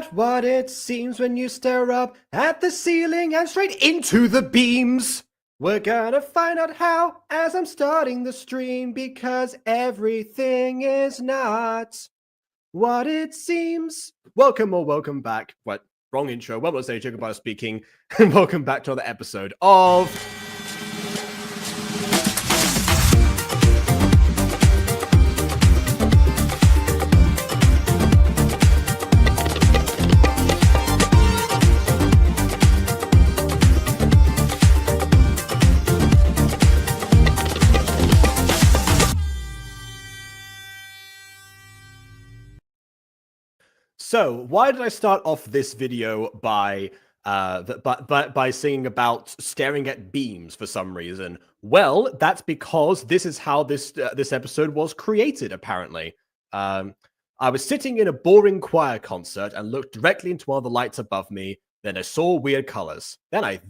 that what it seems when you stare up at the ceiling and straight into the beams? We're gonna find out how as I'm starting the stream, because everything is not what it seems. Welcome or welcome back. What? Wrong intro. Well, let's say Jacob speaking, and welcome back to another episode of So, why did I start off this video by singing about staring at beams for some reason? Well, that's because this is how this episode was created. Apparently, I was sitting in a boring choir concert and looked directly into one of the lights above me. Then I saw weird colors. Then I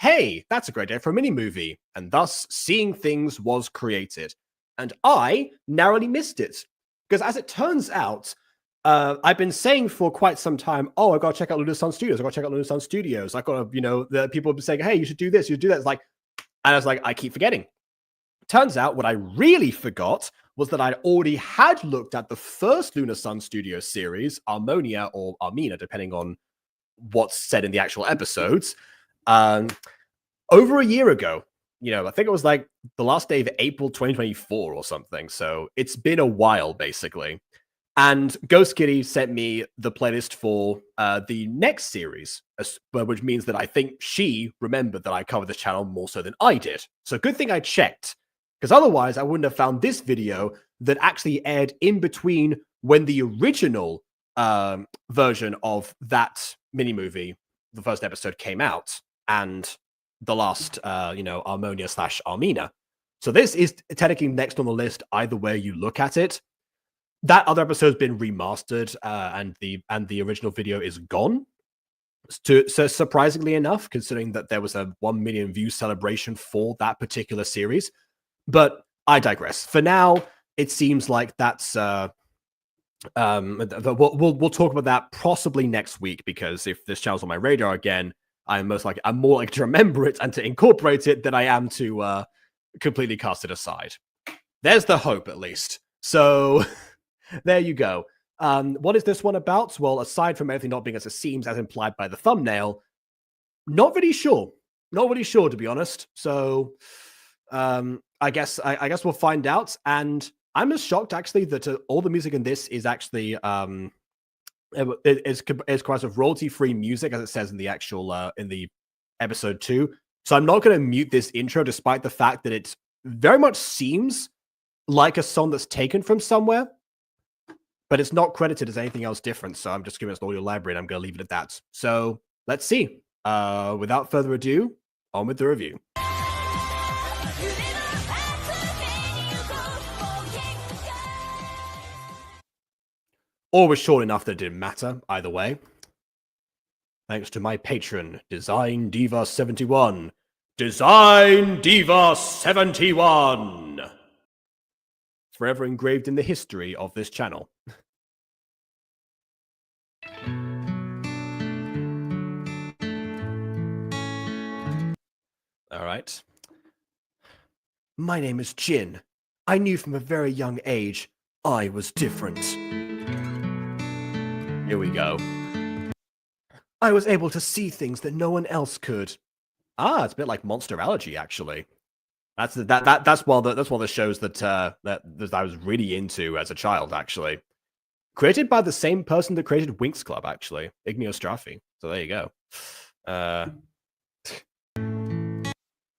hey, that's a great day for a mini movie, and thus seeing things was created. And I narrowly missed it because, as it turns out, I've been saying for quite some time, oh, I gotta check out Lunar Sun Studios. I gotta check out Lunar Sun Studios. I gotta, the people have been saying, hey, you should do this, you should do that. It's like, and I was like, I keep forgetting. Turns out what I really forgot was that I'd already had looked at the first Lunar Sun Studios series, Harmonia or Armina, depending on what's said in the actual episodes, over a year ago. I think it was like the last day of April 2024 or something. So it's been a while, basically. And Ghost Kitty sent me the playlist for the next series, which means that I think she remembered that I covered this channel more so than I did. So good thing I checked, because otherwise I wouldn't have found this video that actually aired in between when the original version of that mini-movie, the first episode, came out, and the last, Harmonia / Armina. So this is technically next on the list either way you look at it. That other episode's been remastered, and the original video is gone. So surprisingly enough, considering that there was a 1 million view celebration for that particular series. But I digress. For now, it seems like that's we'll talk about that possibly next week, because if this channel's on my radar again, I'm more likely to remember it and to incorporate it than I am to completely cast it aside. There's the hope, at least. So. There you go. What is this one about? Well, aside from everything not being as it seems, as implied by the thumbnail, not really sure. Not really sure, to be honest. So, I guess we'll find out. And I'm just shocked, actually, that all the music in this is actually is quite of royalty-free music, as it says in the actual in the episode 2. So I'm not going to mute this intro, despite the fact that it very much seems like a song that's taken from somewhere. But it's not credited as anything else different, so I'm just giving it an audio library, and I'm going to leave it at that. So, let's see. Without further ado, on with the review. Or was short enough that it didn't matter, either way. Thanks to my patron, Design Diva 71. Design Diva 71! Forever engraved in the history of this channel. All right. My name is Jin. I knew from a very young age I was different. Here we go. I was able to see things that no one else could. It's a bit like Monster Allergy, actually. That's one of the shows that I was really into as a child, actually. Created by the same person that created Winx Club, actually, Igneo Straffi. So there you go.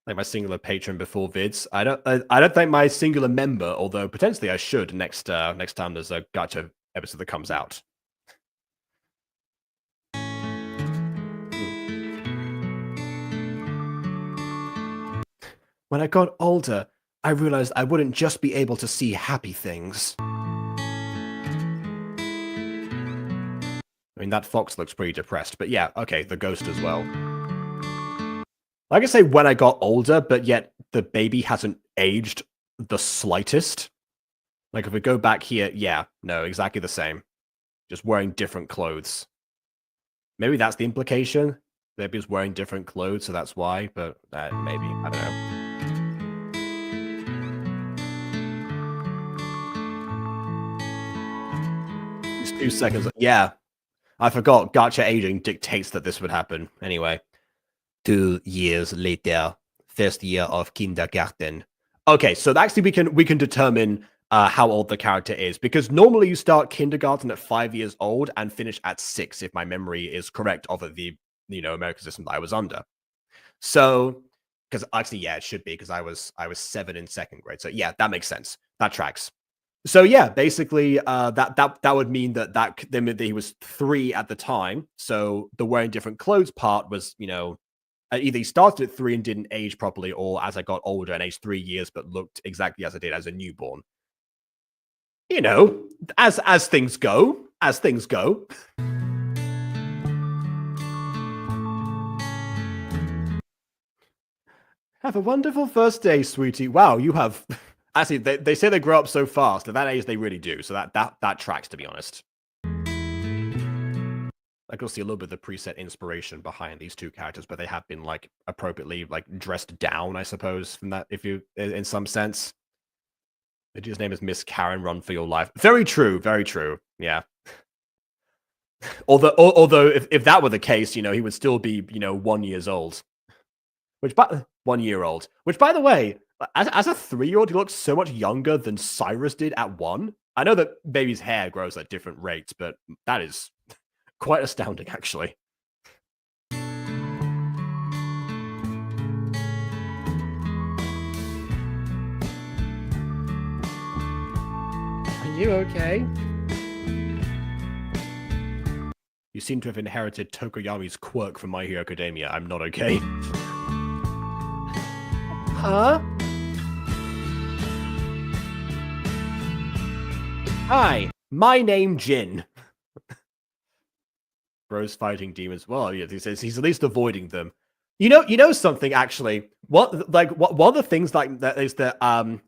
Like my singular patron before vids. I don't think my singular member, although potentially I should next time there's a Gacha episode that comes out. When I got older, I realized I wouldn't just be able to see happy things. I mean, that fox looks pretty depressed, but yeah, okay, the ghost as well. Like I say, when I got older, but yet the baby hasn't aged the slightest. Like, if we go back here, yeah, no, exactly the same. Just wearing different clothes. Maybe that's the implication. Maybe he's wearing different clothes, so that's why. But maybe, I don't know. Just 2 seconds. Yeah, I forgot. Gacha aging dictates that this would happen. Anyway, 2 years later, first year of kindergarten. Okay, so actually we can determine how old the character is, because normally you start kindergarten at 5 years old and finish at 6, if my memory is correct of the American system that I was under. So, because actually, yeah, it should be, because I was 7 in 2nd grade. So yeah, that makes sense. That tracks. So yeah, basically, that would mean that he was 3 at the time. So the wearing different clothes part was, either he started at 3 and didn't age properly, or as I got older and aged 3 years, but looked exactly as I did as a newborn. As things go, as things go. Have a wonderful first day, sweetie. Wow, you have. Actually, they say they grow up so fast. At that age, they really do. So that tracks, to be honest. I can see a little bit of the preset inspiration behind these two characters, but they have been like appropriately like dressed down, I suppose, from that, if you, in some sense. His name is Miss Karen. Run for your life. Very true. Very true. Yeah. Although if that were the case, he would still be 1 year old. Which, but 1 year old. Which, by the way, as a 3-year-old, he looks so much younger than Cyrus did at 1. I know that baby's hair grows at different rates, but that is quite astounding, actually. Are you okay? You seem to have inherited Tokoyami's quirk from My Hero Academia. I'm not okay. Huh? Hi, my name Jin. Bro's fighting demons. Well, yeah, he says he's at least avoiding them. You know something, actually. One of the things like that is that I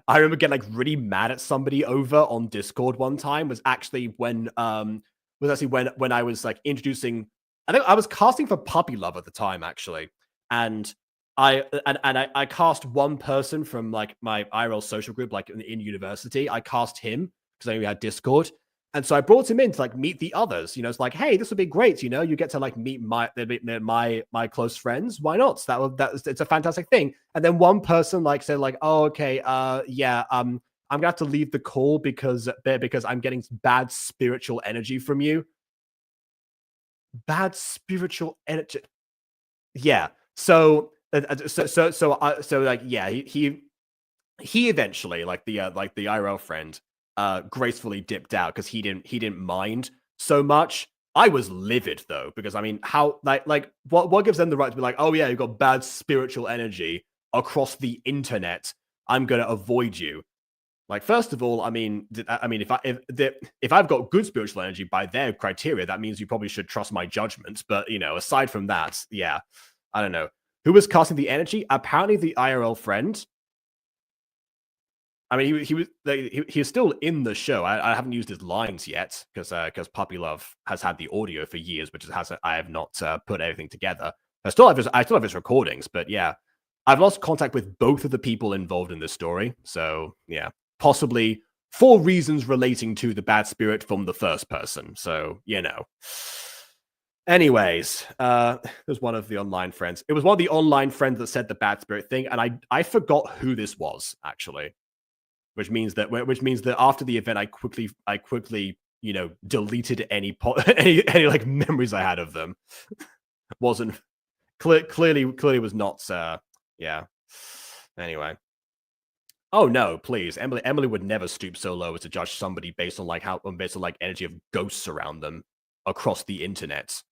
remember getting like really mad at somebody over on Discord one time was actually when I was like introducing, I think I was casting for Puppy Love at the time, actually. And I cast one person from like my IRL social group, like in university. I cast him because I knew we had Discord. And so I brought him in to like meet the others. It's like, hey, this would be great. You get to like meet my close friends. Why not? It's a fantastic thing. And then one person like said like, oh, okay, yeah, I'm gonna have to leave the call because I'm getting bad spiritual energy from you. Bad spiritual energy. Yeah. So like, yeah, he eventually, like the IRL friend, gracefully dipped out because he didn't mind so much. I was livid though, because I mean, how like what gives them the right to be like, oh yeah, you've got bad spiritual energy across the internet, I'm gonna avoid you. Like, first of all, I mean, if I've got good spiritual energy by their criteria, that means you probably should trust my judgment. But aside from that, yeah, I don't know. Who was casting the energy? Apparently, the IRL friend. I mean, he was still in the show. I haven't used his lines yet because Puppy Love has had the audio for years, which I have not put everything together. I still have his recordings, but yeah, I've lost contact with both of the people involved in this story. So yeah, possibly for reasons relating to the bad spirit from the first person. So Anyways, there's one of the online friends. It was one of the online friends that said the bad spirit thing, and I forgot who this was actually, which means that after the event, I quickly deleted any like memories I had of them. Wasn't clearly was not. Yeah. Anyway. Oh no, please, Emily would never stoop so low as to judge somebody based on energy of ghosts around them across the internet.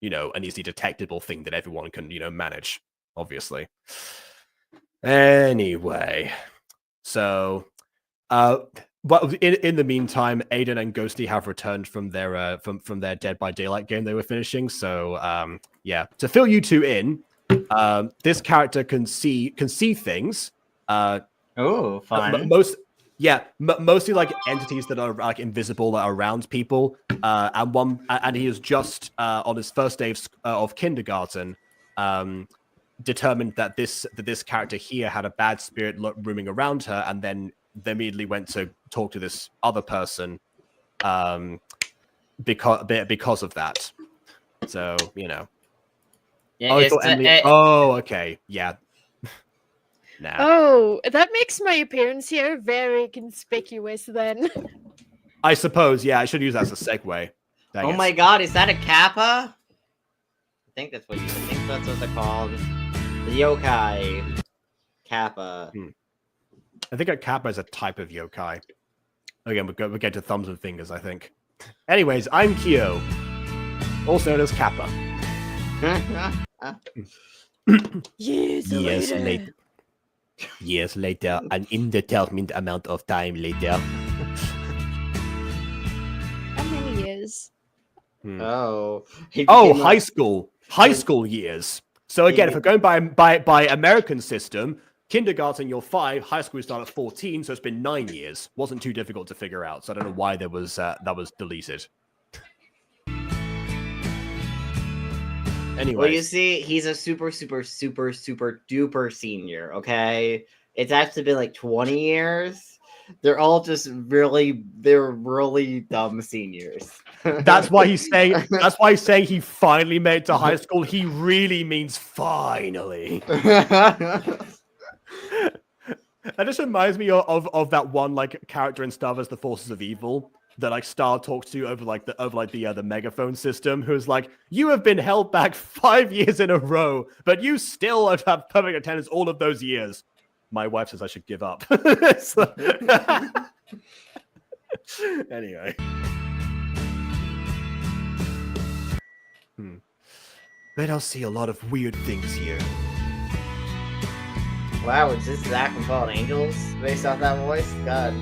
An easy detectable thing that everyone can, manage, obviously. Anyway, so, but in the meantime, Aiden and Ghosty have returned from their from their Dead by Daylight game they were finishing. So, yeah, to fill you two in, this character can see things. Oh, fun. Yeah, mostly like entities that are like invisible that are around people. And he is just on his first day of kindergarten, determined that this character here had a bad spirit roaming around her, and then they immediately went to talk to this other person, because of that. So Yeah, oh, I thought Emily. Oh, okay, yeah. Nah. Oh, that makes my appearance here very conspicuous then. I suppose, yeah, I should use that as a segue. Oh my god, is that a kappa? I think that's what they're called. The yokai kappa. I think a kappa is a type of yokai. Again, we'll get to thumbs and fingers, I think. Anyways, I'm Kyo, also known as Kappa. Years later. Years later, an indeterminate amount of time later. How many years? Oh, high school years. So again, if we're going by American system, kindergarten you're 5, high school you start at 14, so it's been 9 years. Wasn't too difficult to figure out. So I don't know why that was deleted. Anyway, well, you see, he's a super duper senior. Okay, it's actually been like 20 years. They're all just really dumb seniors. That's why he's saying. That's why he's saying he finally made it to high school. He really means finally. That just reminds me of that one like character in Star Wars: The Forces of Evil that like Star talks to over the megaphone system, who's like, "You have been held back 5 years in a row, but you still have perfect attendance all of those years." My wife says I should give up. Anyway. But I'll see a lot of weird things here. Wow, is this Zach from Fallen Angels based off that voice? God.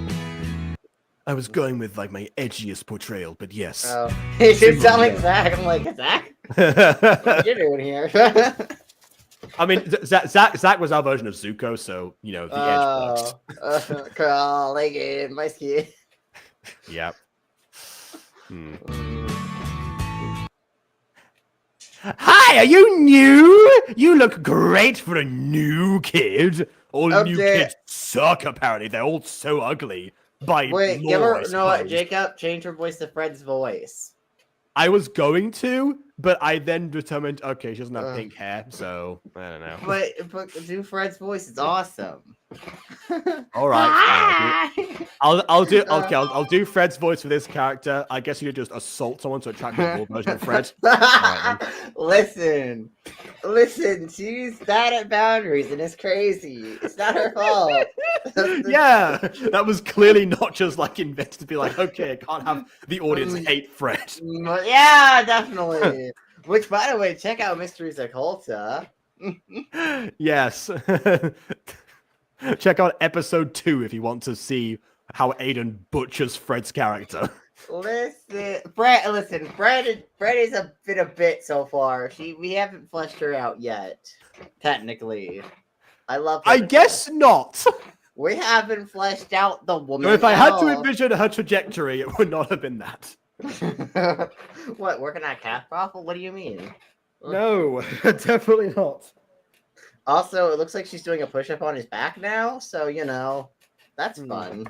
I was going with like my edgiest portrayal, but yes. Oh, it did sound like Zach. I'm like, Zach? What are you doing here? I mean, Zach was our version of Zuko, so you know the edge works. Calling in my skin. Yep. Hi, are you new? You look great for a new kid. All new kids suck, apparently. They're all so ugly. Wait, give her... No, Jacob, change her voice to Fred's voice. I was going to, but I then determined, okay, she doesn't have pink hair, so I don't know. But do Fred's voice. It's awesome. All right. I'll do Fred's voice for this character. I guess you could just assault someone to attract the full version of Fred. Right, listen, she's bad at boundaries and it's crazy. It's not her fault. Yeah, that was clearly not just like invented to be like, okay, I can't have the audience hate Fred. Yeah, definitely. Which, by the way, check out Mysteries Occulta. Yes. Check out episode 2 if you want to see how Aiden butchers Fred's character. Listen, Fred is been a bit so far. We haven't fleshed her out yet, technically. I guess not. We haven't fleshed out the woman. So if I had to envision her trajectory, it would not have been that. What, working at Cat Brothel? What do you mean? No, definitely not. Also, it looks like she's doing a push-up on his back now, so, you know, that's fun.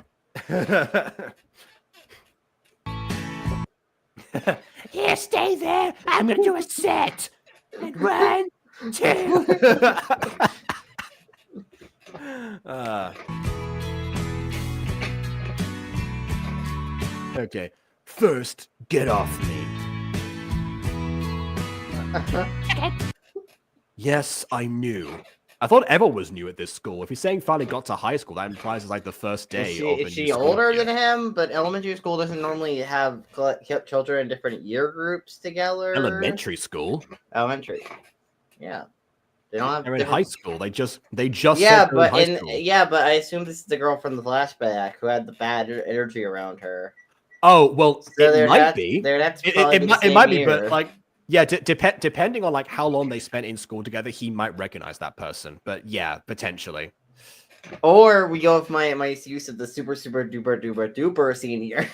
Here, stay there. I'm going to do a set. And 1, 2. Okay. First, get off me. Yes, I'm new. I thought everyone was new at this school. If he's saying finally got to high school, that implies it's like the first day of a new Is she school older year. than him? But elementary school doesn't normally have children in different year groups together. Elementary school? Elementary. Yeah. They don't have They're in high school. They just yeah, said but high school. but I assume this is the girl from the flashback who had the bad energy around her. Oh, well, So it might be. It might be, but like, yeah, depending on like how long they spent in school together, he might recognize that person. But yeah, potentially. Or we go with my use of the super duper senior.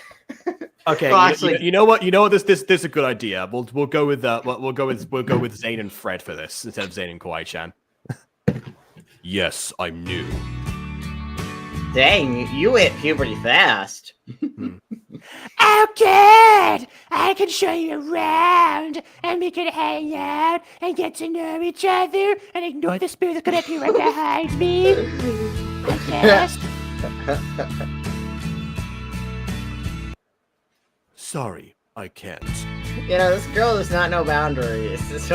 Okay, Well, you know what? You know what? This is a good idea. We'll go with we'll go with Zane and Fred for this instead of Zane and Kawaii-chan. Yes, I'm new. Dang, you hit puberty fast. Oh, good! I can show you around, and we can hang out and get to know each other and ignore the spirit that's gonna appear right behind me. I guess. Sorry, I can't. You know, this girl does not know boundaries. Just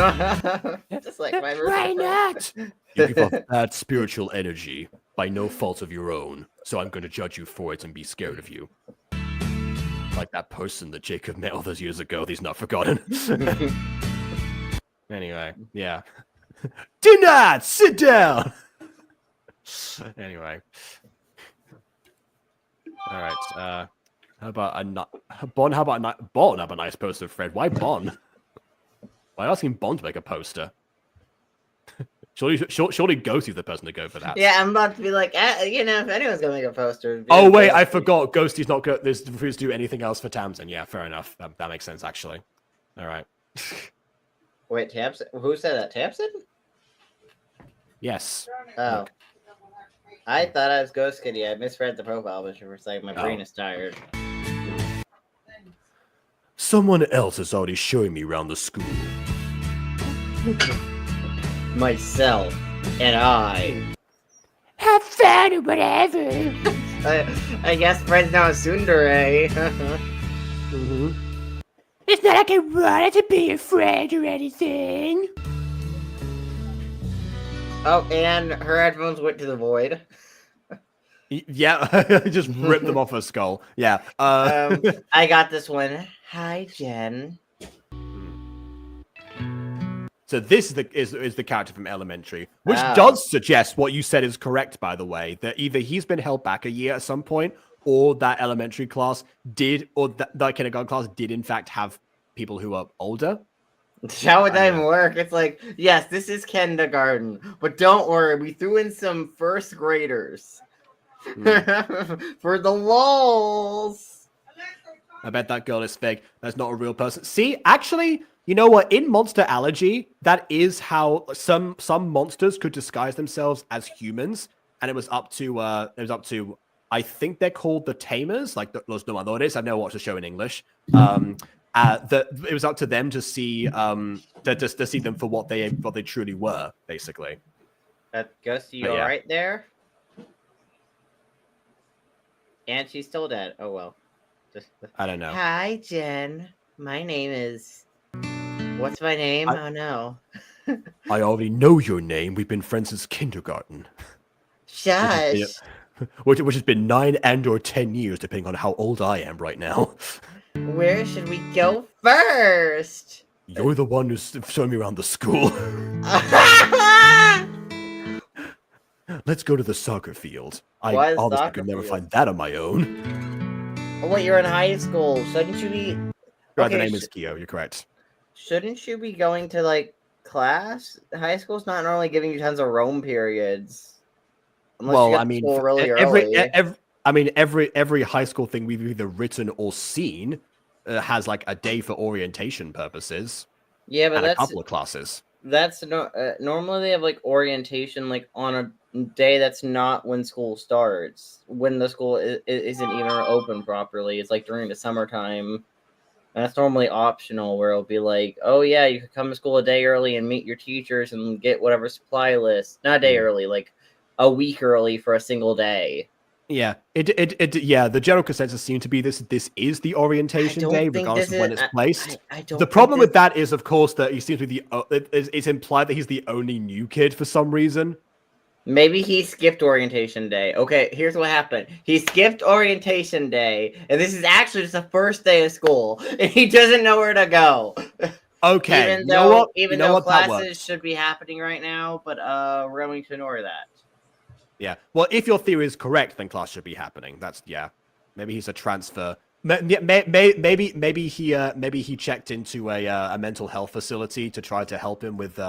like my Why not? You give off bad spiritual energy by no fault of your own, so I'm going to judge you for it and be scared of you. Like that person that Jacob met all those years ago, he's not forgotten. Anyway, yeah. Do not sit down! Anyway. Alright, how about Bon, how about Bon have a nice poster, Fred? Why Bon? Why asking Bon to make a poster? Surely Ghosty's the person to go for that. Yeah, I'm about to be like, you know, if anyone's gonna make a poster. Oh wait, I forgot. Ghosty's not refused to do anything else for Tamsin. Yeah, fair enough. That makes sense actually. All right. Wait, Tamsin? Who said that? Tamsin? Yes. Oh. Look. I thought I was Ghost Kitty. I misread the profile picture for a second. My brain is tired. Someone else is already showing me around the school. Myself and I. Have fun or whatever. I guess Fred's now a tsundere. Mm-hmm. It's not like I wanted to be your friend or anything. Oh, and her headphones went to the void. Yeah, just ripped them off her skull. Yeah. I got this one. Hi, Jen. So this is the character from Elementary, which Oh. does suggest what you said is correct, by the way, that either he's been held back a year at some point, or that elementary class did, or that kindergarten class did in fact have people who are older. How would that even work? It's like, yes, this is kindergarten, but don't worry, we threw in some first graders for the lols. I bet that girl is fake. That's not a real person. See, actually, you know what? In Monster Allergy, that is how some monsters could disguise themselves as humans, and it was up to I think they're called the Tamers, like Los Domadores. I've never watched the show in English. It was up to them to see to see them for what they truly were, basically. Ghost, you But yeah. alright there? And she's still dead. Oh well. I don't know. Hi, Jen. My name is. What's my name? Oh no. I already know your name. We've been friends since kindergarten. Shush. Which has been 9 and or 10 years, depending on how old I am right now. Where should we go first? You're the one who's showing me around the school. Let's go to the soccer field. I Why the obviously soccer could never field? find that on my own. Oh wait, you're in high school. Shouldn't you be? Right, the Okay, name is Kyo. You're correct. Shouldn't you be going to like class? High school's not normally giving you tons of roam periods. Unless you Well, get I to mean, school really early. every high school thing we've either written or seen has like a day for orientation purposes. Yeah, but and a that's couple of classes. normally they have like orientation like on a day that's not when school starts, when the school isn't even open properly. It's like during the summertime, and that's normally optional, where it'll be like, oh yeah, you could come to school a day early and meet your teachers and get whatever supply list. Not a day early, like a week early for a single day. Yeah, the general consensus seemed to be this is the orientation day, regardless of when it's placed. I don't. The problem with that is, of course, that he seems to be it's implied that he's the only new kid for some reason. Maybe he skipped orientation day. Okay, here's what happened. He skipped orientation day, and this is actually just the first day of school, and he doesn't know where to go. Okay, Even though classes should be happening right now, but we're going to ignore that. Yeah. Well, if your theory is correct, then class should be happening. Maybe he's a transfer Maybe he checked into a mental health facility to try to help him with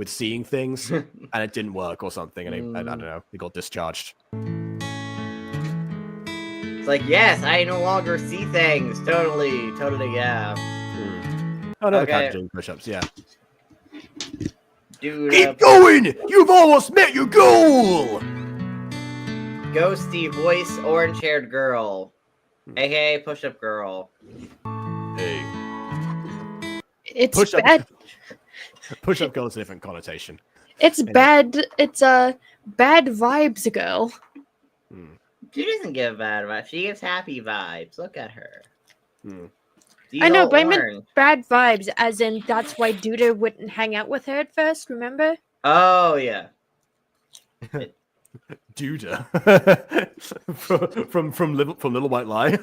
seeing things, and it didn't work or something, and I don't know, he got discharged. It's like, yes, I no longer see things. Totally, yeah. Oh no, Okay. doing push-ups, yeah. Dude, Keep going! You've almost met your goal! Ghosty voice orange-haired girl, aka push-up girl. Hey. It's Push-up bad. Push-up girl is a different connotation. It's bad. It's a bad vibes girl. She doesn't give bad vibes. She gives happy vibes. Look at her. She's I know, all but I meant orange. bad vibes, as in that's why Duda wouldn't hang out with her at first. Remember? Oh yeah. Duda. from Little White Lie.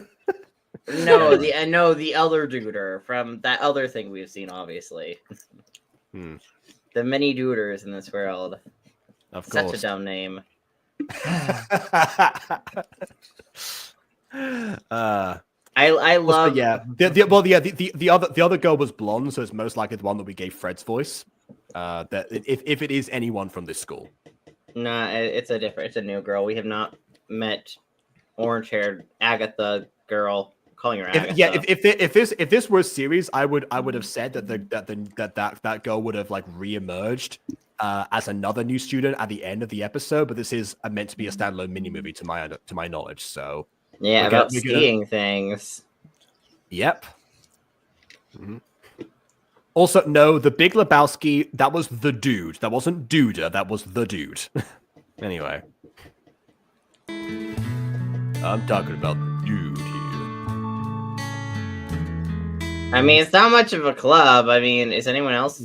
No, the other duder from that other thing we've seen, obviously. The many duders in this world. Of Such course. a dumb name. I love. Yeah. The other girl was blonde, so it's most likely the one that we gave Fred's voice. That if it is anyone from this school. Nah, it's a new girl. We have not met orange-haired Agatha girl. Calling her Agatha. If this were a series, I would have said that that girl would have like re-emerged as another new student at the end of the episode. But this is meant to be a standalone mini movie to my knowledge. So yeah, about seeing things. Yep. Also, no, the Big Lebowski, that was the dude. That wasn't Duda, that was the dude. Anyway. I'm talking about the dude here. I mean, it's not much of a club. I mean, is anyone else?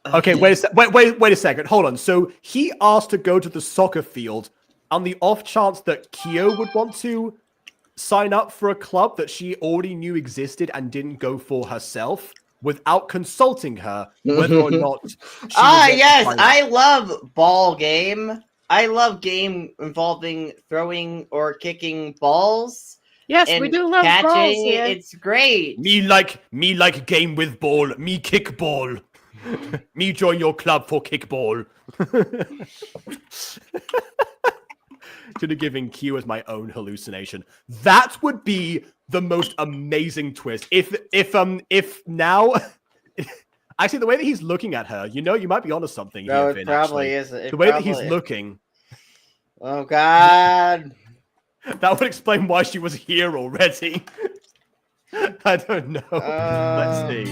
Okay, wait a second. Hold on. So he asked to go to the soccer field on the off chance that Kyo would want to sign up for a club that she already knew existed and didn't go for herself without consulting her whether or not she yes, I love ball game. I love game involving throwing or kicking balls. Yes, and we do love catching. balls here. It's great. Me like game with ball. Me kick ball. Me join your club for kickball. Should have given Q as my own hallucination. That would be the most amazing twist. If now, actually, the way that he's looking at her, you might be onto something. No, here, it Finn, probably actually. is. The way that he's looking. Oh God. That would explain why she was here already. I don't know. Let's see.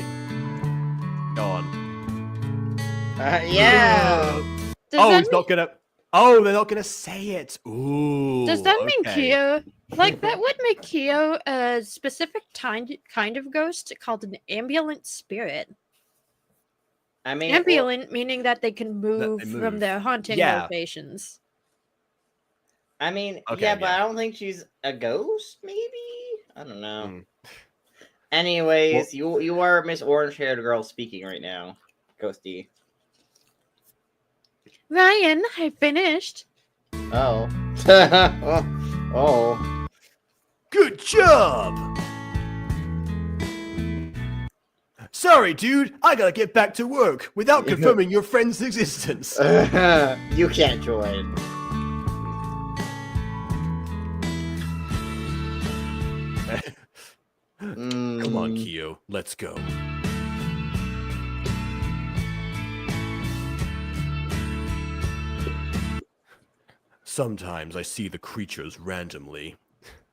Go on. Yeah. Does Not gonna. Oh, they're not gonna say it. Ooh. Does that mean okay. Kyo? Like that would make Kyo a specific kind of ghost called an ambulant spirit. I mean, Ambulant meaning that they can move from their haunting Yeah. locations. I mean, Okay, yeah, but yeah. I don't think she's a ghost. Maybe I don't know. Anyways, you are Miss Orange-haired girl speaking right now, Ghosty. Ryan, I finished. Oh. Oh. Good job. Sorry, dude. I gotta get back to work without confirming your friend's existence. You can't join. Come on, Kyo. Let's go. Sometimes I see the creatures randomly.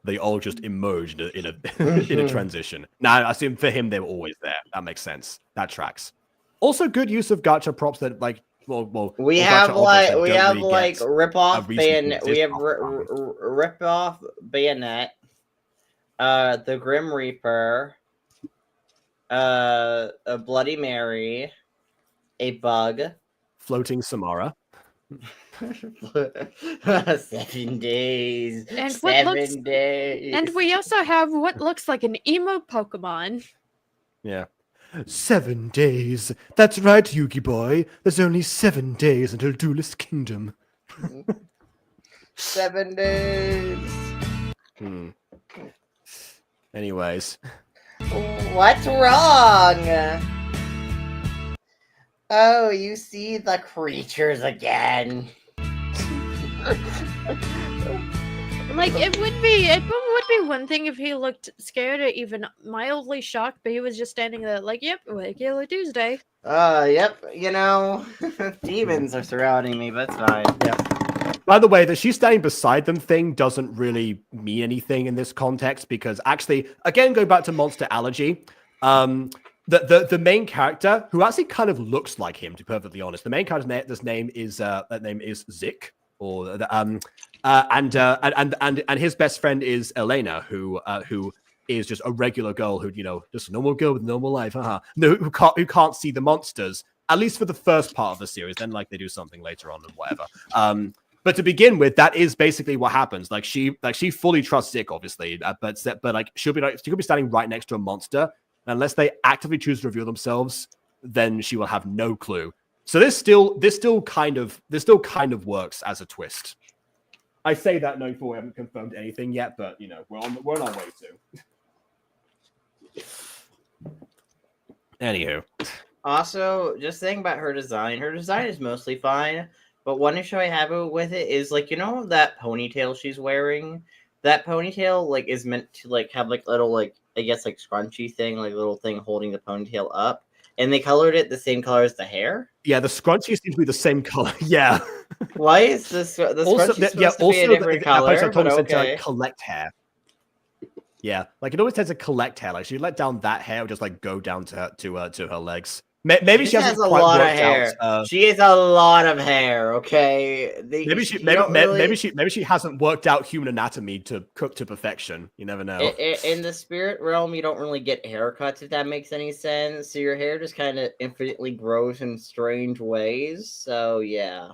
They all just emerge in a transition. Now, I assume for him they were always there. That makes sense. That tracks. Also, good use of gacha props that We have rip off bayonet. We have rip off bayonet. The Grim Reaper. A Bloody Mary. A bug. Floating Samara. 7 days. And 7 days. And we also have what looks like an emo Pokemon. Yeah. 7 days. That's right, Yugi boy. There's only 7 days until Duelist Kingdom. 7 days. Anyways. What's wrong? Oh, you see the creatures again. Like it would be one thing if he looked scared or even mildly shocked, but he was just standing there like, "Yep, regular Tuesday." Yep. Demons are surrounding me, but it's fine. Yeah. By the way, that she's standing beside them thing doesn't really mean anything in this context because actually, again, going back to monster allergy, the main character who actually kind of looks like him, to be perfectly honest, the main character's name is Zik, or and his best friend is Elena, who is just a regular girl who, just a normal girl with a normal life, no, who can't see the monsters, at least for the first part of the series. Then like they do something later on and whatever. But to begin with, that is basically what happens. Like she fully trusts Zik, obviously, but like she could be standing right next to a monster. Unless they actively choose to reveal themselves, then she will have no clue. So this still kind of works as a twist. I say that knowing we haven't confirmed anything yet, but we're on our way to. Anywho. Also, just thinking about her design. Her design is mostly fine, but one issue I have with it is like that ponytail she's wearing. That ponytail like is meant to like have like little like I guess like scrunchy thing, like little thing holding the ponytail up, and they colored it the same color as the hair. Yeah, the scrunchie seems to be the same color. Yeah. Why is this the scrunchie supposed to be a different color? But okay. Collect hair. Yeah, like it always tends to collect hair. Like she let down that hair, would just like go down to her legs. Maybe she hasn't has a quite lot of worked hair. out. She has a lot of hair. Okay, maybe she hasn't worked out human anatomy to cook to perfection. You never know. In the spirit realm, you don't really get haircuts, if that makes any sense. So your hair just kind of infinitely grows in strange ways. So yeah.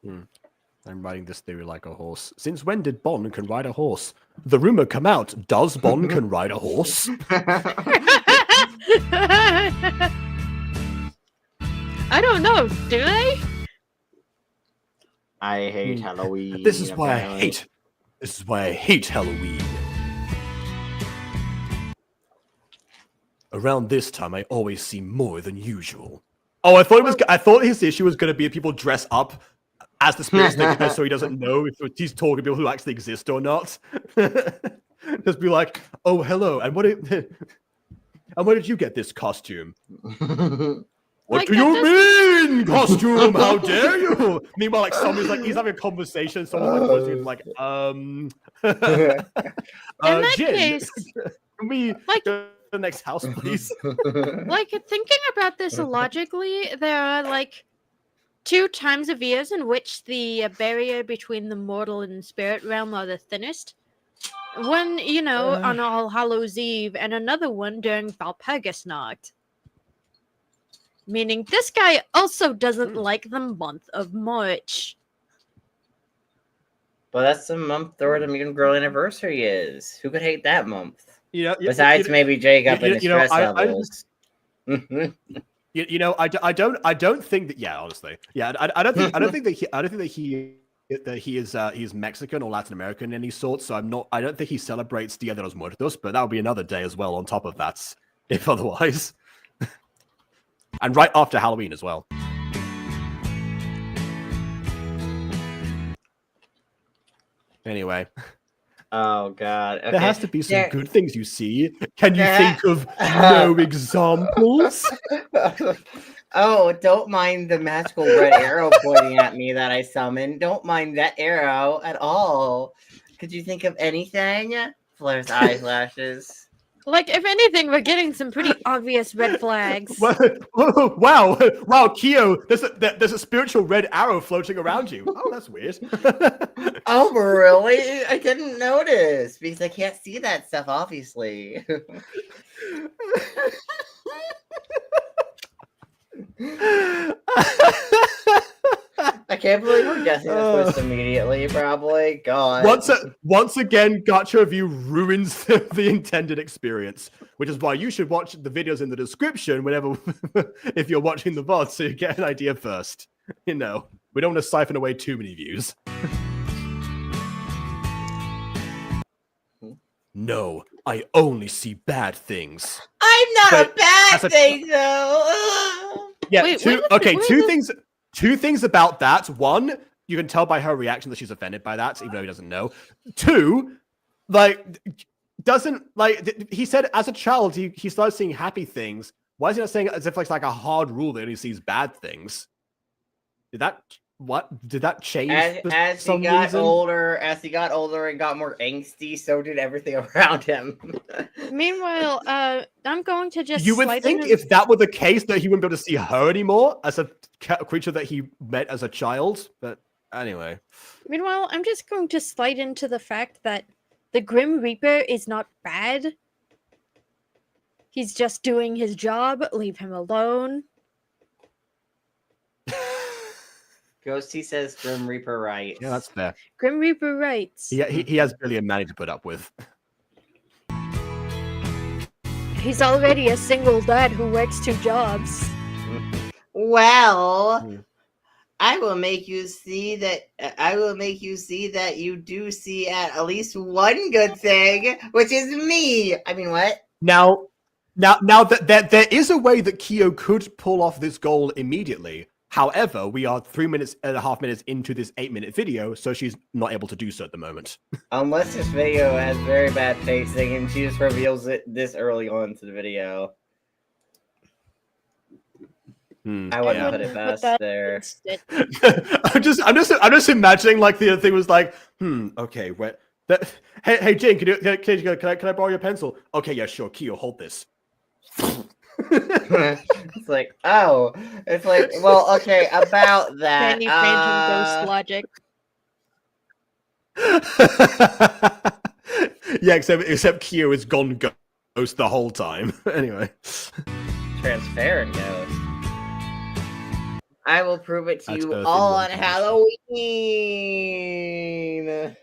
I'm riding this theory like a horse. Since when did Bon can ride a horse? The rumor come out. Does Bon can ride a horse? I don't know. Do they? I hate Halloween. This is why I hate Halloween. Around this time, I always see more than usual. Oh, I thought his issue was going to be people dress up as the spirits, so he doesn't know if he's talking to people who actually exist or not. Just be like, "Oh, hello, and what did you get this costume?" What do you mean, costume? How dare you? Meanwhile, like somebody's like he's having a conversation. Someone's like, in that Jin, case, can we like go to the next house, please? Like thinking about this logically, there are like 2 times of years in which the barrier between the mortal and spirit realm are the thinnest. One, on All Hallows Eve, and another one during Walpurgisnacht. Meaning this guy also doesn't like the month of March. But that's the month where the Mutant Girl anniversary is. Who could hate that month? Besides maybe Jacob and his stress levels. I don't think that. Yeah, honestly, yeah, I don't think that he's Mexican or Latin American in any sort. So I don't think he celebrates Dia de los Muertos. But that would be another day as well on top of that, if otherwise. And right after Halloween as well. Anyway. Oh, God. Okay. There has to be some good things you see. Can you think of no examples? Oh, don't mind the magical red arrow pointing at me that I summoned. Don't mind that arrow at all. Could you think of anything? Flare's eyelashes. Like, if anything, we're getting some pretty obvious red flags. Wow, Kyo, there's a spiritual red arrow floating around you. Oh, that's weird. Oh, really? I didn't notice because I can't see that stuff, obviously. I can't believe we're guessing this twist immediately, probably. God. Once again, Gacha Review ruins the intended experience, which is why you should watch the videos in the description whenever, if you're watching the VOD, so you get an idea first. We don't want to siphon away too many views. No, I only see bad things. I'm not a But bad as a- thing, though. Yeah, Wait, two where the- things. Two things about that. One, you can tell by her reaction that she's offended by that, even though he doesn't know. Two, like, he said as a child he started seeing happy things. Why is he not saying it as if it's like a hard rule that he only sees bad things? Did that change As some he got reason? older, and got more angsty, so did everything around him. Meanwhile, I'm going to just. You would slide think in if that were the case that he wouldn't be able to see her anymore as a creature that he met as a child. But anyway. Meanwhile, I'm just going to slide into the fact that the Grim Reaper is not bad. He's just doing his job. Leave him alone. Ghosty says Grim Reaper right. Yeah, that's fair. Grim Reaper writes. He has Billy and Manny to put up with. He's already a single dad who works 2 jobs. Well, I will make you see that. You do see at least one good thing, which is me. I mean, what? Now that there is a way that Kyo could pull off this goal immediately. However, we are 3.5 minutes into this 8-minute video, so she's not able to do so at the moment. Unless this video has very bad pacing and she just reveals it this early on into the video. I wouldn't put it past there. I'm just imagining like the other thing was like, okay, wait. Hey Jane, can I borrow your pencil? Okay, yeah, sure. Kyo, hold this. It's like, oh, it's like, well, okay, about that. Can you ghost logic? Yeah, except Kyo is gone ghost the whole time. Anyway. Transparent ghost. I will prove it to That's you both all in on one Halloween.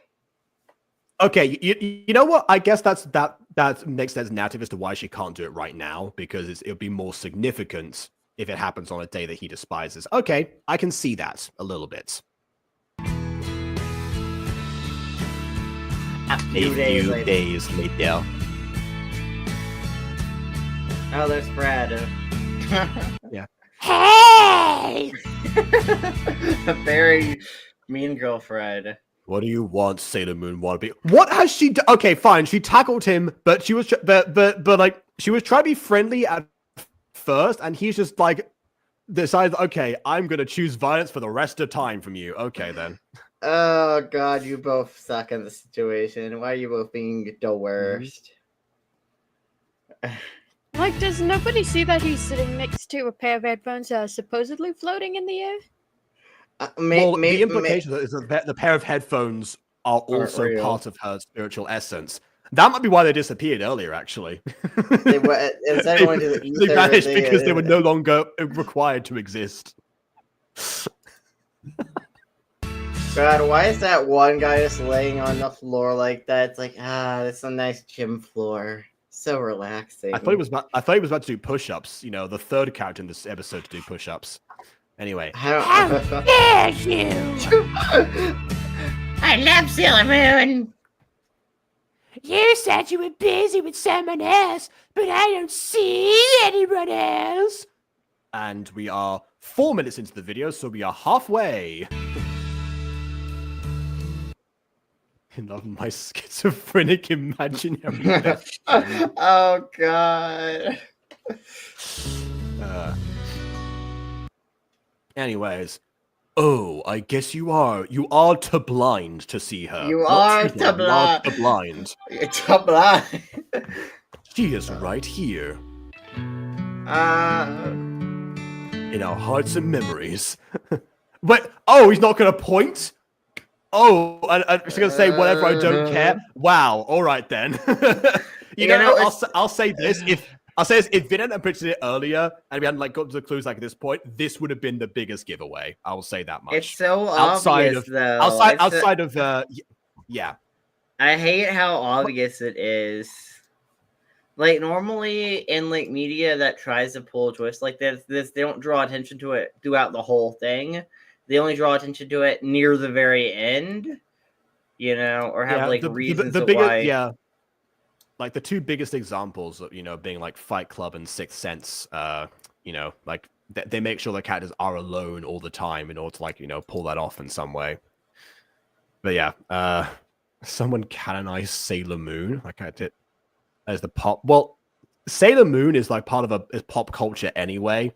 Okay, you know what? I guess that makes sense narrative as to why she can't do it right now, because it'll be more significant if it happens on a day that he despises. Okay, I can see that a little bit. A few days later. Oh, there's Fred. Yeah. Hey! A very mean girl Fred. What do you want, Sailor Moon wannabe? What has she done? Okay, fine. She tackled him, but she was, but like she was trying to be friendly at first, and he's just like decided, okay, I'm gonna choose violence for the rest of time from you. Okay, then. Oh God, you both suck in the situation. Why are you both being the worst? Like, does nobody see that he's sitting next to a pair of headphones supposedly floating in the air? The implication is that the pair of headphones are also real. part of her spiritual essence. That might be why they disappeared earlier, actually. They vanished because they were no longer required to exist. God, why is that one guy just laying on the floor like that? It's like, that's a nice gym floor. So relaxing. I thought he was about to do push-ups. You know, the third character in this episode to do push-ups. Anyway. How dare you! I love Sailor Moon! You said you were busy with someone else, but I don't see anyone else. And we are 4 minutes into the video, so we are halfway. I love my schizophrenic imaginary. Oh God. Anyways. Oh, I guess you are too blind to see her. You Not are too too blind. Too blind. You're too blind. She is right here. In our hearts and memories. But, oh, he's not going to point? Oh, I'm just going to say whatever, I don't care. Wow, all right then. you know, I'll say this. If Vin hadn't predicted it earlier and we hadn't got to the clues at this point, this would have been the biggest giveaway. I will say that much. It's so obvious, though. Outside of yeah. I hate how obvious it is. Like, normally in media that tries to pull a twist like this, they don't draw attention to it throughout the whole thing. They only draw attention to it near the very end, or have reasons why. Yeah. like the two biggest examples of being like Fight Club and Sixth Sense. Like they make sure the characters are alone all the time in order to like pull that off in some way. But yeah, someone canonized Sailor Moon. Like I did as the pop. Well, Sailor Moon is like part of is pop culture anyway.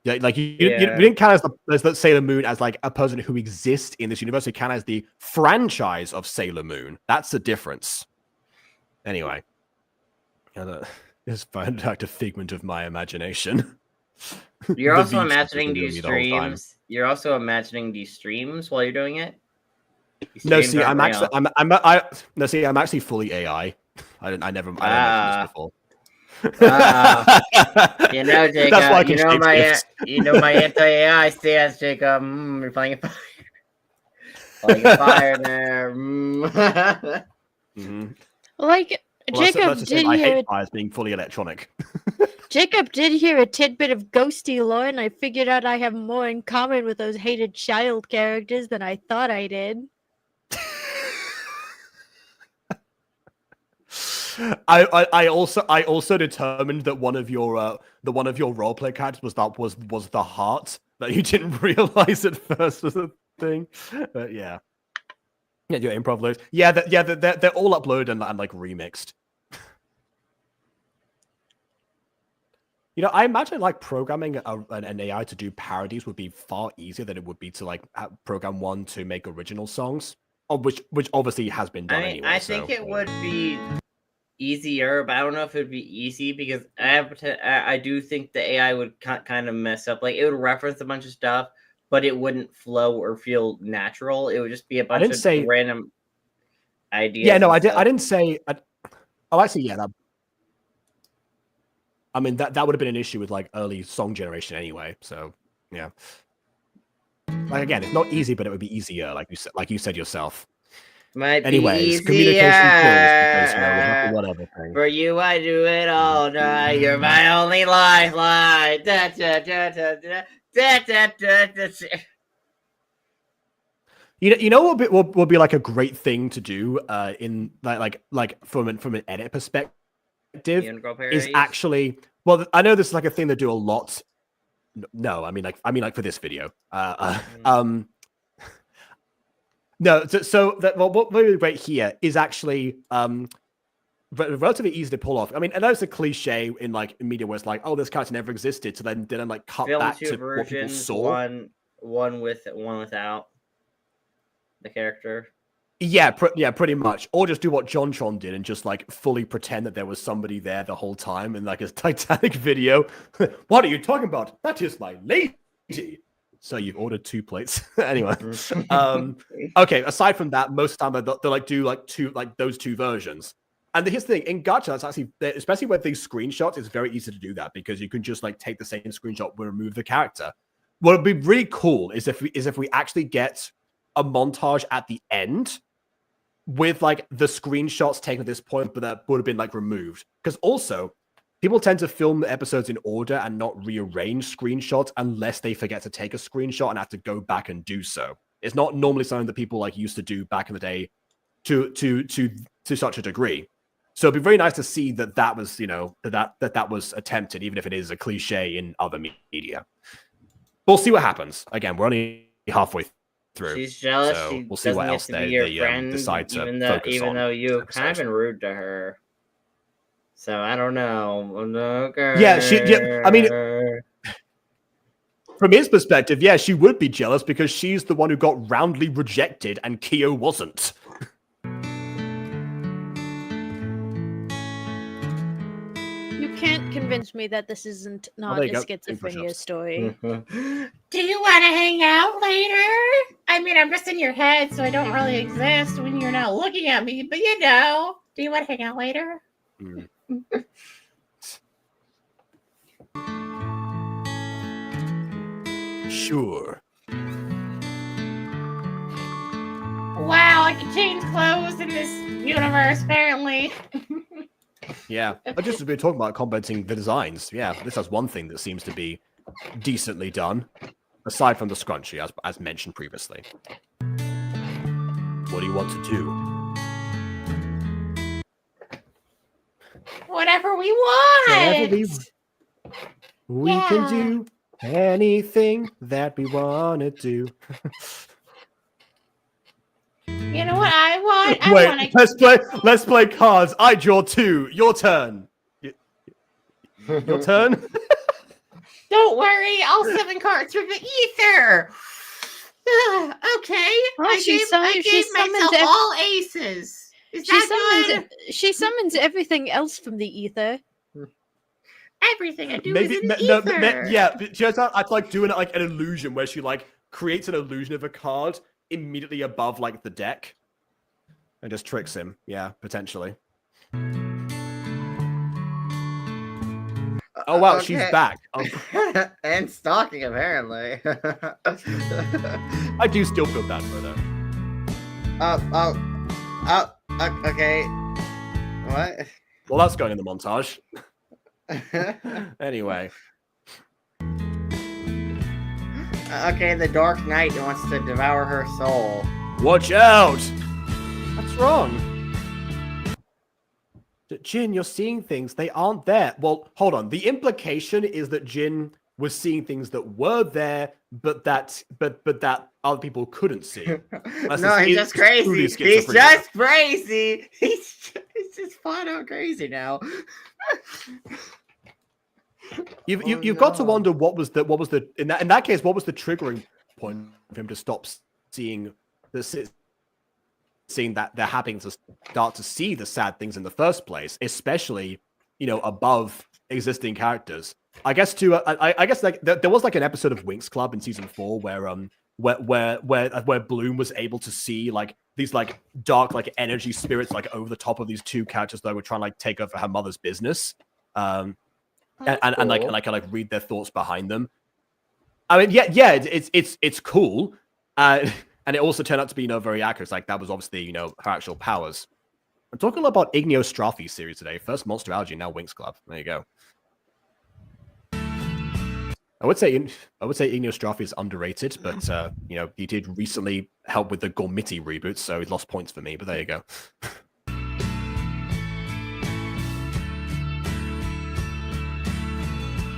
Yeah, like you didn't count as the Sailor Moon as like a person who exists in this universe. You count as the franchise of Sailor Moon. That's the difference. Anyway, this is like a figment of my imagination. You're also imagining these streams. You're also imagining these streams while you're doing it. No, see, I'm actually fully AI. I never mentioned this before. Jacob, that's why my anti-AI stance, Jacob. You're playing a fire. Playing a fire there. Like, Jacob did I hear hate fires being fully electronic. Jacob did hear a tidbit of ghosty lore, and I figured out I have more in common with those hated child characters than I thought I did. I also determined that one of your roleplay characters was the heart, that you didn't realize at first was a thing. But yeah, your improv loads. They're all uploaded and like remixed. I imagine like programming an AI to do parodies would be far easier than it would be to like program one to make original songs, which obviously has been done anyway. I think it would be easier, but I don't know if it would be easy because I do think the AI would kind of mess up. Like it would reference a bunch of stuff, but it wouldn't flow or feel natural. It would just be a bunch of random ideas. Yeah, no, I didn't say. Actually, yeah. I mean, that would have been an issue with like early song generation anyway. So yeah. Like again, it's not easy, but it would be easier, like you said yourself. Anyways, communication skills, whatever thing. For you, I do it all night. You're my only lifeline. Da, da, da, da, da, da, da, da, da. You know what would be like a great thing to do in like from an edit perspective is actually, well, I know this is like a thing they do a lot. No, I mean like for this video. No, so what would be great here is actually relatively easy to pull off. I mean, I know it's a cliche in like media where it's like, oh, this character never existed, so then like cut back to what people saw. One without the character. Yeah, pretty much. Or just do what JonTron did and just like fully pretend that there was somebody there the whole time in like a Titanic video. What are you talking about? That is my lady. So you've ordered 2 plates. Anyway. Okay, aside from that, most of the time they like do like those 2 versions. And here's the thing, in Gacha, it's actually, especially with these screenshots, it's very easy to do that because you can just like take the same screenshot and remove the character. What would be really cool is if we actually get a montage at the end with like the screenshots taken at this point, but that would have been like removed. Because also, people tend to film the episodes in order and not rearrange screenshots unless they forget to take a screenshot and have to go back and do so. It's not normally something that people like used to do back in the day to such a degree. So it'd be very nice to see that was, that was attempted, even if it is a cliche in other media. We'll see what happens. Again, we're only halfway through. She's jealous. So she we'll see what else they decide to focus on. Even though you've kind of been rude to her. So I don't know. Okay. Yeah, I mean, from his perspective, yeah, she would be jealous because she's the one who got roundly rejected and Kyo wasn't. You can't convince me that this isn't not a schizophrenia story. Do you want to hang out later? I mean, I'm just in your head, so I don't really exist when you're not looking at me, but you know. Do you want to hang out later? Sure. Wow, I can change clothes in this universe, apparently. Yeah, but just as we were talking about commenting the designs, yeah, this has one thing that seems to be decently done, aside from the scrunchie, as mentioned previously. What do you want to do? whatever we want. Whatever we can Yeah. do anything that we want to do. You know what I want? I Wait, want let's play cards. I draw 2. Your turn. Your turn. Don't worry, all 7 cards from the ether. Okay, Oh, I she gave summoned myself all aces. Is that good? She summons everything else from the ether. Everything I do is in the ether. Yeah, just I'd like doing it like an illusion where she like creates an illusion of a card immediately above like the deck and just tricks him. Yeah, potentially. Oh wow, Okay. she's back. And stalking, apparently. I do still feel bad for her. Okay. What? Well, that's going in the montage. Anyway. Okay, the Dark Knight wants to devour her soul. Watch out! What's wrong? Jin, you're seeing things. They aren't there. Well, hold on. The implication is that Jin was seeing things that were there, but that other people couldn't see. No, he's just crazy. He's just crazy. He's just flat out crazy now. You've got to wonder what was the in that case, what was the triggering point for him to stop seeing that they're having to start to see the sad things in the first place, especially, you know, above existing characters. I guess I guess like there was like an episode of Winx Club in season 4 where Bloom was able to see like these like dark like energy spirits like over the top of these 2 characters that were trying to like take over her mother's business. And like read their thoughts behind them. I mean, yeah, it's cool. And it also turned out to be, you know, very accurate. Like, that was obviously, you know, her actual powers. I'm talking about Igneo Strathi's series today. First Monster Algae, now Winx Club. There you go. I would say Igneo Strathi is underrated, but, you know, he did recently help with the Gormiti reboot, so he lost points for me, but there you go.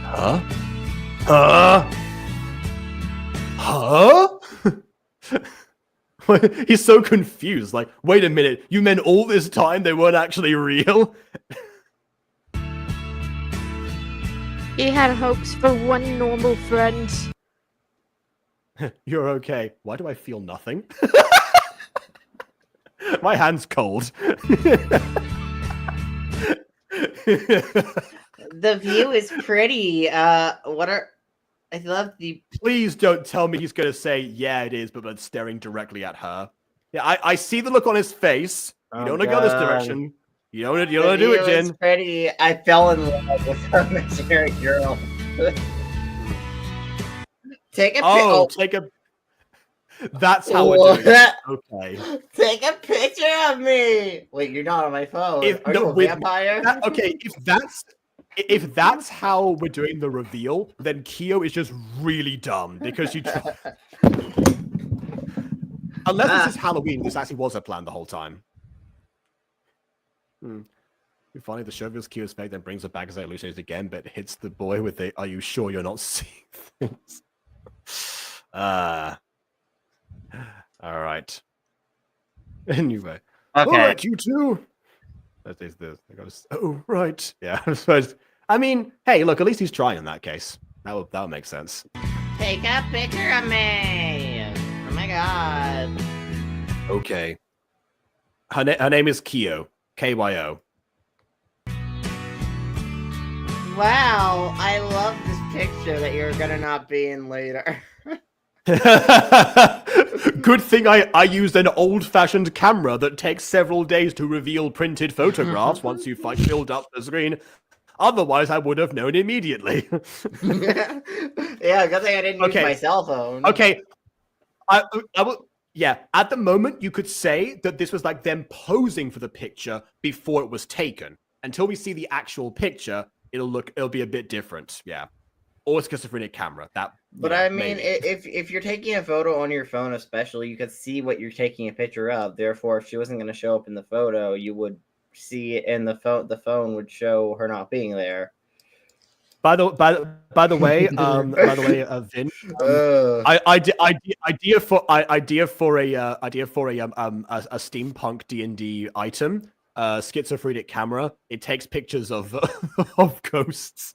Huh? He's so confused. Like, wait a minute. You meant all this time they weren't actually real? He had hopes for one normal friend. You're okay. Why do I feel nothing? My hand's cold. The view is pretty. I love the. Please don't tell me he's going to say, yeah, it is, but staring directly at her. Yeah, I see the look on his face. You don't want to go this direction. You don't want to do it, Jin. Pretty. I fell in love with her imaginary girl. Take a take a. That's how we're doing it. Okay. Take a picture of me. Wait, you're not on my phone. Are you a vampire? If that's how we're doing the reveal, then Kyo is just really dumb because you. Unless this is Halloween, this actually was a plan the whole time. Finally, the show reveals Kyo's fake, then brings her back as they hallucinates again, but hits the boy with the, "Are you sure you're not seeing things?" All right. Anyway. Okay. All right, you two. That is this. Oh, right. Yeah. I mean, hey, look, at least he's trying in that case. That would make sense. Take a picture of me. Oh my god. Okay. Her name is Kyo. Kyo. Wow, I love this picture that you're gonna not be in later. Good thing I used an old-fashioned camera that takes several days to reveal printed photographs once you've filled up the screen. Otherwise, I would have known immediately. Yeah, good thing I didn't use my cell phone. Okay. I will. Yeah, at the moment, you could say that this was like them posing for the picture before it was taken. Until we see the actual picture, it'll be a bit different. Yeah. Or schizophrenic camera. But I mean, if you're taking a photo on your phone, especially, you could see what you're taking a picture of. Therefore, if she wasn't going to show up in the photo, see it, and the phone would show her not being there. By the way, Vin, idea for a steampunk D&D item, schizophrenic camera. It takes pictures of of ghosts.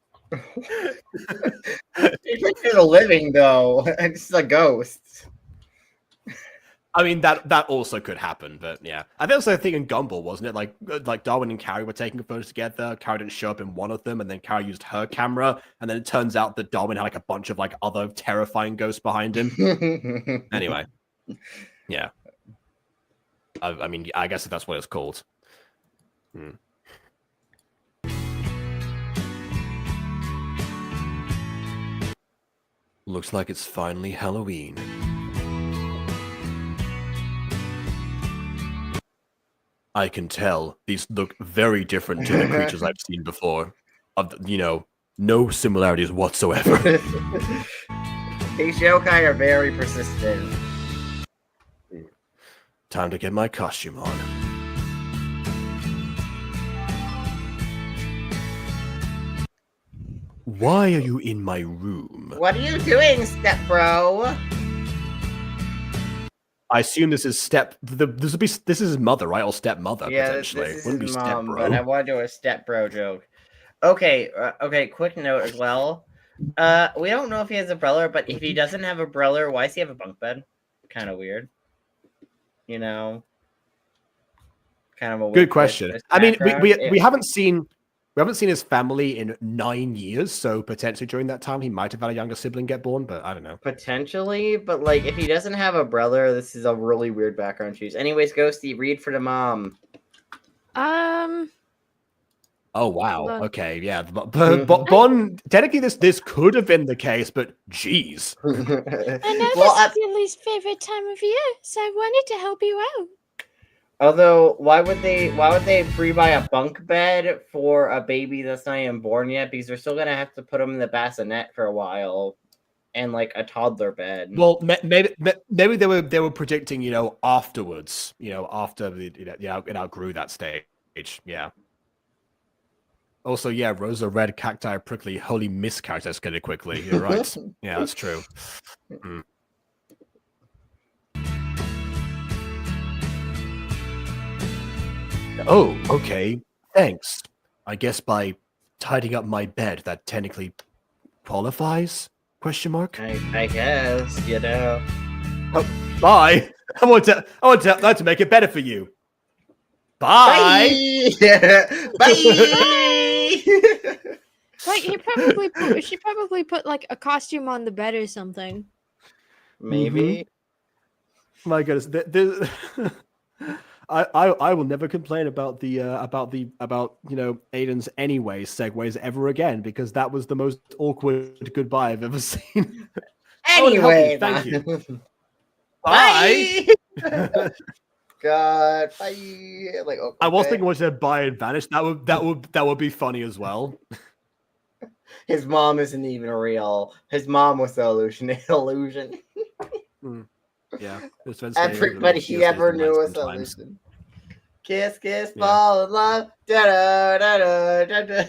Pictures of living though, it's a ghost. I mean that also could happen, but yeah, I think that's the thing in Gumball, wasn't it? Like Darwin and Carrie were taking photos together. Carrie didn't show up in one of them, and then Carrie used her camera, and then it turns out that Darwin had like a bunch of like other terrifying ghosts behind him. Anyway, yeah, I mean, I guess that's what it's called. Looks like it's finally Halloween. I can tell these look very different to the creatures I've seen before. No similarities whatsoever. These yokai are very persistent. Time to get my costume on. Why are you in my room? What are you doing, step bro? I assume this is this is his mother, right? Or stepmother, potentially. This is Wouldn't his be mom, stepbro. but I want to do a step bro joke. Okay, quick note as well. We don't know if he has a brother, but if he doesn't have a brother, why does he have a bunk bed? Kind of weird. You know? Kind of a weird Good question. I mean, we haven't seen his family in 9 years, so potentially during that time he might have had a younger sibling get born, but I don't know. Potentially, but like if he doesn't have a brother, this is a really weird background choose. Anyways, Ghosty, read for the mom. Oh wow. Okay, yeah. But Bon, technically this could have been the case, but geez. I know this is your least favorite time of year, so I wanted to help you out. Although, why would they pre-buy a bunk bed for a baby that's not even born yet? Because they're still gonna have to put them in the bassinet for a while, and like a toddler bed. Well, maybe they were predicting, afterwards, after it outgrew that stage. Yeah. Also, yeah, Rosa red, cacti prickly, holy mischaracter skated quickly. You're right. Yeah, that's true. Mm. Oh, okay. Thanks. I guess by tidying up my bed, that technically qualifies? Question mark. I guess, Oh, bye. I want to make it better for you. Bye. Bye. Like she probably put like a costume on the bed or something. Maybe. My goodness, I will never complain about Aiden's anyway segues ever again, because that was the most awkward goodbye I've ever seen. Anyway, thank you. Bye. God, bye. Like, okay. I was thinking when she said bye and vanished. That would be funny as well. His mom isn't even real. His mom was the illusion. Yeah. Everybody he ever knew was the illusion. Kiss, kiss, fall in love. Da da da da da.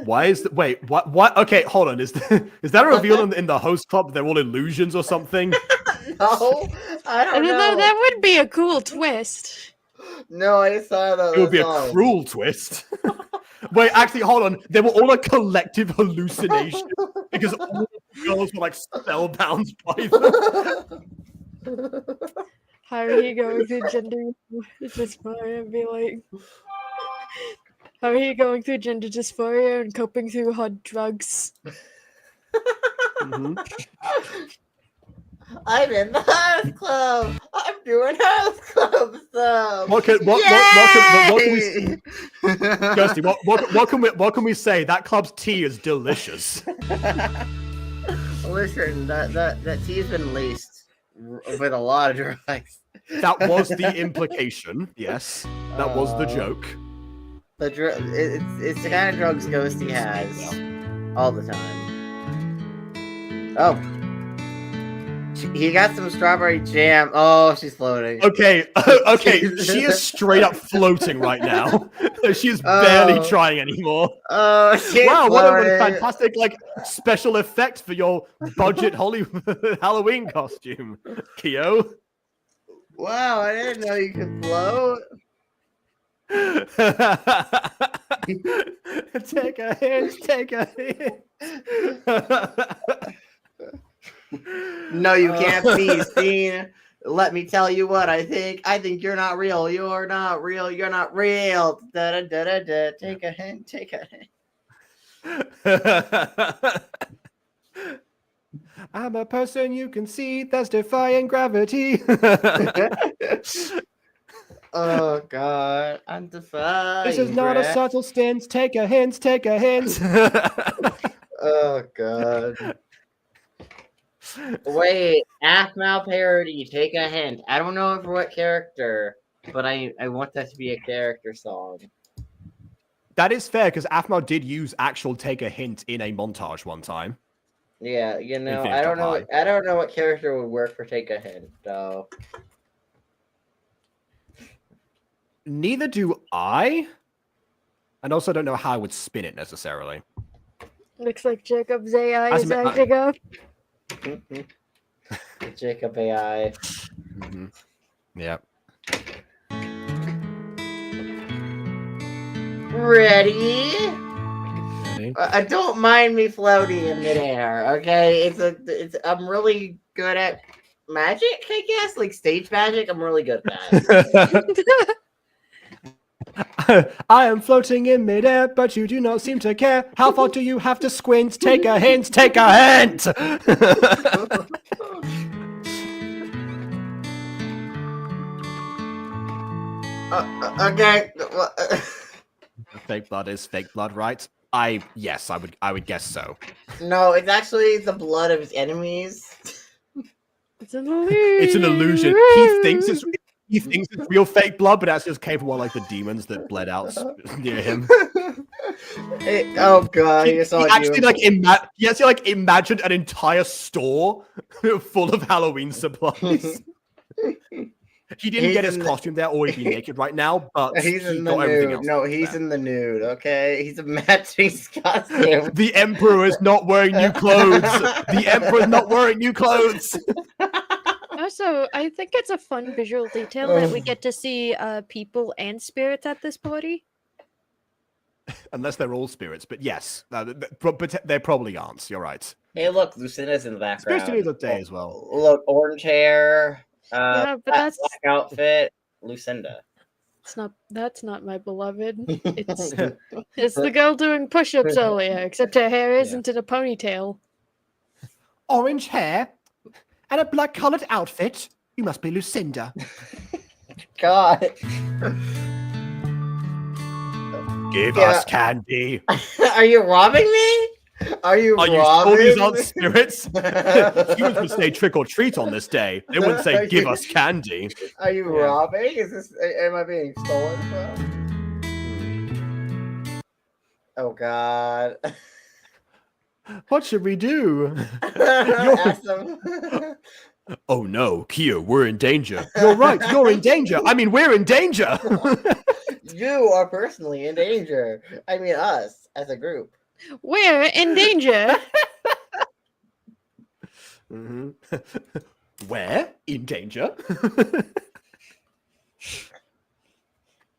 Why is wait? What? Okay, hold on. Is that a reveal in the host club? They're all illusions or something? No, I don't know. That would be a cool twist. No, I just saw that. It would be a cruel twist. Wait, actually, hold on. They were all a collective hallucination because all the girls were like spellbound by them. How are you going through gender dysphoria and be like, how are you going through gender dysphoria and coping through hard drugs? Mm-hmm. I'm in the house club. I'm doing house club stuff. What can we, Kirsty, what can we say? That club's tea is delicious. Listen, that tea's been laced with a lot of drugs. That was the implication. Yes, that was the joke. It's the kind of drugs Ghosty has all the time. Oh. He got some strawberry jam. Oh, she's floating. Okay, okay, she is straight up floating right now. She's barely trying anymore. Oh, she's Wow, what a floating. fantastic like special effect for your budget Hollywood Halloween costume, Kyo. Wow, I didn't know you could float. Take a hint, take a hint. No, you can't be seen. Let me tell you what I think. I think you're not real. You're not real. You're not real. Da da da da da. Take a hint. Take a hint. I'm a person you can see that's defying gravity. Oh God, I'm defying. This is not a subtle stint. Take a hint. Take a hint. Oh God. Wait, Aphmau parody. Take a hint. I don't know for what character, but I want that to be a character song. That is fair because Aphmau did use actual take a hint in a montage one time. Yeah, you know, Infinite I don't know. High. I don't know what character would work for take a hint, though. Neither do I. And also don't know how I would spin it necessarily. Looks like Jacob's AI As is a ma- acting up. Jacob AI. Mm-hmm. Yeah. Ready? Ready? Don't mind me floating in midair, okay? I'm really good at magic, I guess, like stage magic. I'm really good at that. I am floating in midair, but you do not seem to care. How far do you have to squint? Take a hint, take a hint! Okay. Fake blood is fake blood, right? Yes, I would guess so. No, it's actually the blood of his enemies. It's an illusion. It's an illusion. He thinks it's real fake blood, but that's just came from one like the demons that bled out near him. Oh God! He actually imagined an entire store full of Halloween supplies. He didn't get his costume there, or he'd be naked right now, but he's in the got everything nude. else. No, he's in the nude. Okay, he's a matching costume. The Emperor is not wearing new clothes. The Emperor is not wearing new clothes. Also, I think it's a fun visual detail that we get to see people and spirits at this party. Unless they're all spirits, but yes, but they probably aren't. You're right. Hey, look, Lucinda's in the background. Spirits to me day as well. Look, orange hair. Yeah, but that's black outfit. Lucinda. that's not my beloved. It's the girl doing push-ups earlier, except her hair isn't in a ponytail. Orange hair and a black-colored outfit. You must be Lucinda. God. Give us candy. Are you robbing me? Are you sure robbing these aren't me? spirits? Humans would say trick or treat on this day. They wouldn't say give us candy. Are you robbing? Am I being stolen from? Oh God. What should we do? Ask them. Oh no, Kyo, we're in danger. You're right, you're in danger. I mean, we're in danger. You are personally in danger. I mean, us as a group. We're in danger. Mm-hmm. Where? In danger?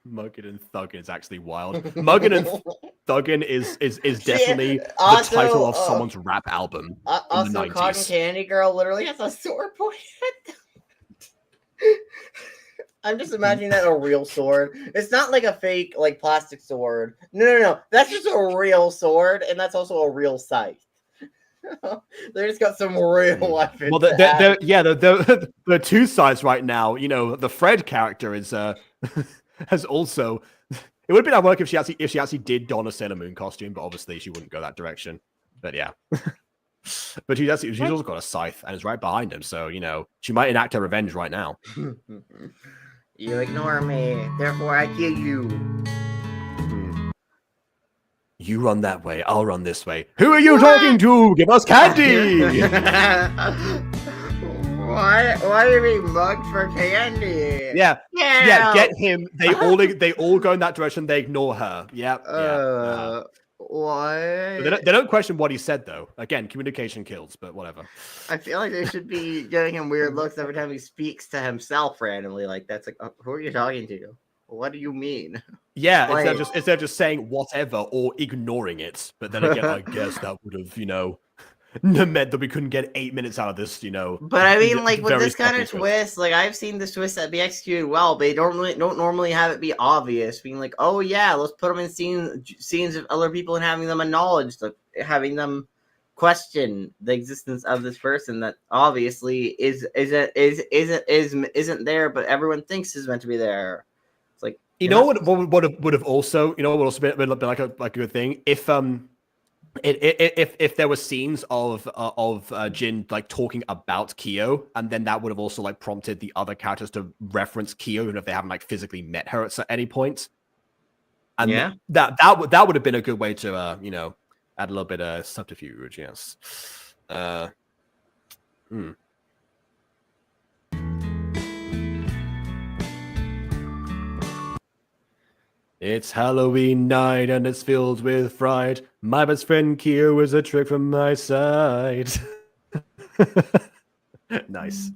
Muggin and Thuggin is actually wild. Muggin and Thuggin is definitely the title of someone's rap album. In Also, the 90s. Cotton Candy Girl literally has a sword pointed at them. I'm just imagining that a real sword. It's not like a fake, like plastic sword. No. That's just a real sword, and that's also a real scythe. They just got some real weapons. Well, there are two sides right now. You know, the Fred character is has also. It would have been ironic if she actually did don a Sailor Moon costume, but obviously she wouldn't go that direction. But yeah. But she's also got a scythe and is right behind him, so you know she might enact her revenge right now. You ignore me, therefore I kill you. You run that way, I'll run this way. Who are you talking to? Give us candy! Why are you being mugged for candy? Yeah, Yeah. get him. They all go in that direction. They ignore her. Yeah. Why? They don't question what he said though. Again, communication kills, but whatever. I feel like they should be giving him weird looks every time he speaks to himself randomly. Like that's like, who are you talking to? What do you mean? Yeah, Like- instead of just saying whatever or ignoring it. But then again, I guess that would have meant that we couldn't get 8 minutes out of this. But I mean, like with very this kind of sloppy twist, like I've seen this twist that be executed well, but they don't normally have it be obvious, being like, oh yeah, let's put them in scenes of other people and having them acknowledge, having them question the existence of this person that obviously isn't there, but everyone thinks is meant to be there. It's like what would have also been like a good thing if there were scenes of Jin like talking about Kyo, and then that would have also like prompted the other characters to reference Kyo, even if they haven't like physically met her at any point. And yeah, that would have been a good way to add a little bit of subterfuge. Yes. It's Halloween night and it's filled with fright. My best friend Kyo is a trick from my side. Nice.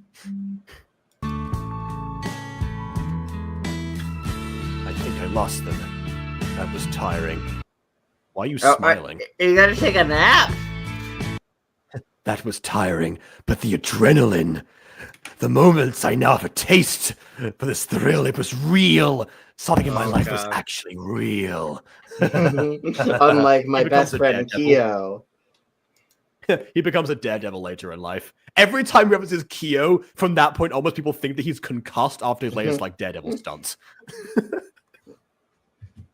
I think I lost them. That was tiring. Why are you smiling? You gotta take a nap. That was tiring, but the adrenaline, the moments I now have a taste for this thrill, it was real. Something in my life was actually real. Unlike my best friend Kyo. He becomes a daredevil later in life. Every time he references Kyo, from that point onwards, people think that he's concussed after his latest like daredevil stunts.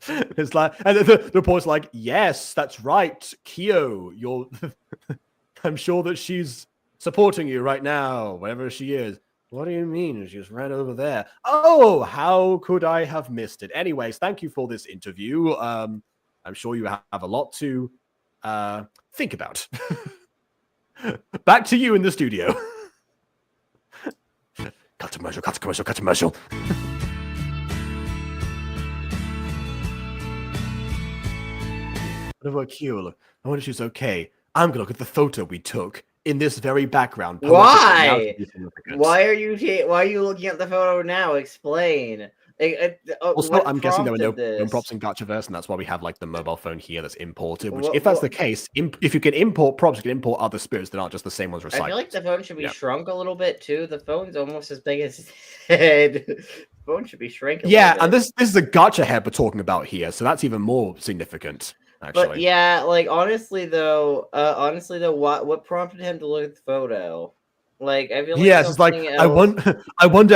It's like, and the report's like, yes, that's right, Kyo. You're. I'm sure that she's supporting you right now, wherever she is. What do you mean? She's right over there. Oh, how could I have missed it? Anyways, thank you for this interview. I'm sure you have a lot to think about. Back to you in the studio. Cut to commercial. What about Kyo? I wonder if she's okay. I'm gonna look at the photo we took in this very background. Why? Why are you looking at the photo now? Explain. Also, I'm guessing there were no props in Gachaverse, and that's why we have like the mobile phone here that's imported. Which, if that's the case, if you can import props, you can import other spirits that aren't just the same ones recycled. I feel like the phone should be shrunk a little bit too. The phone's almost as big as his head. The phone should be shrinking. Yeah, and this is a Gacha head we're talking about here, so that's even more significant. Actually. But yeah, like honestly though, what prompted him to look at the photo? Like I feel like it's like I wonder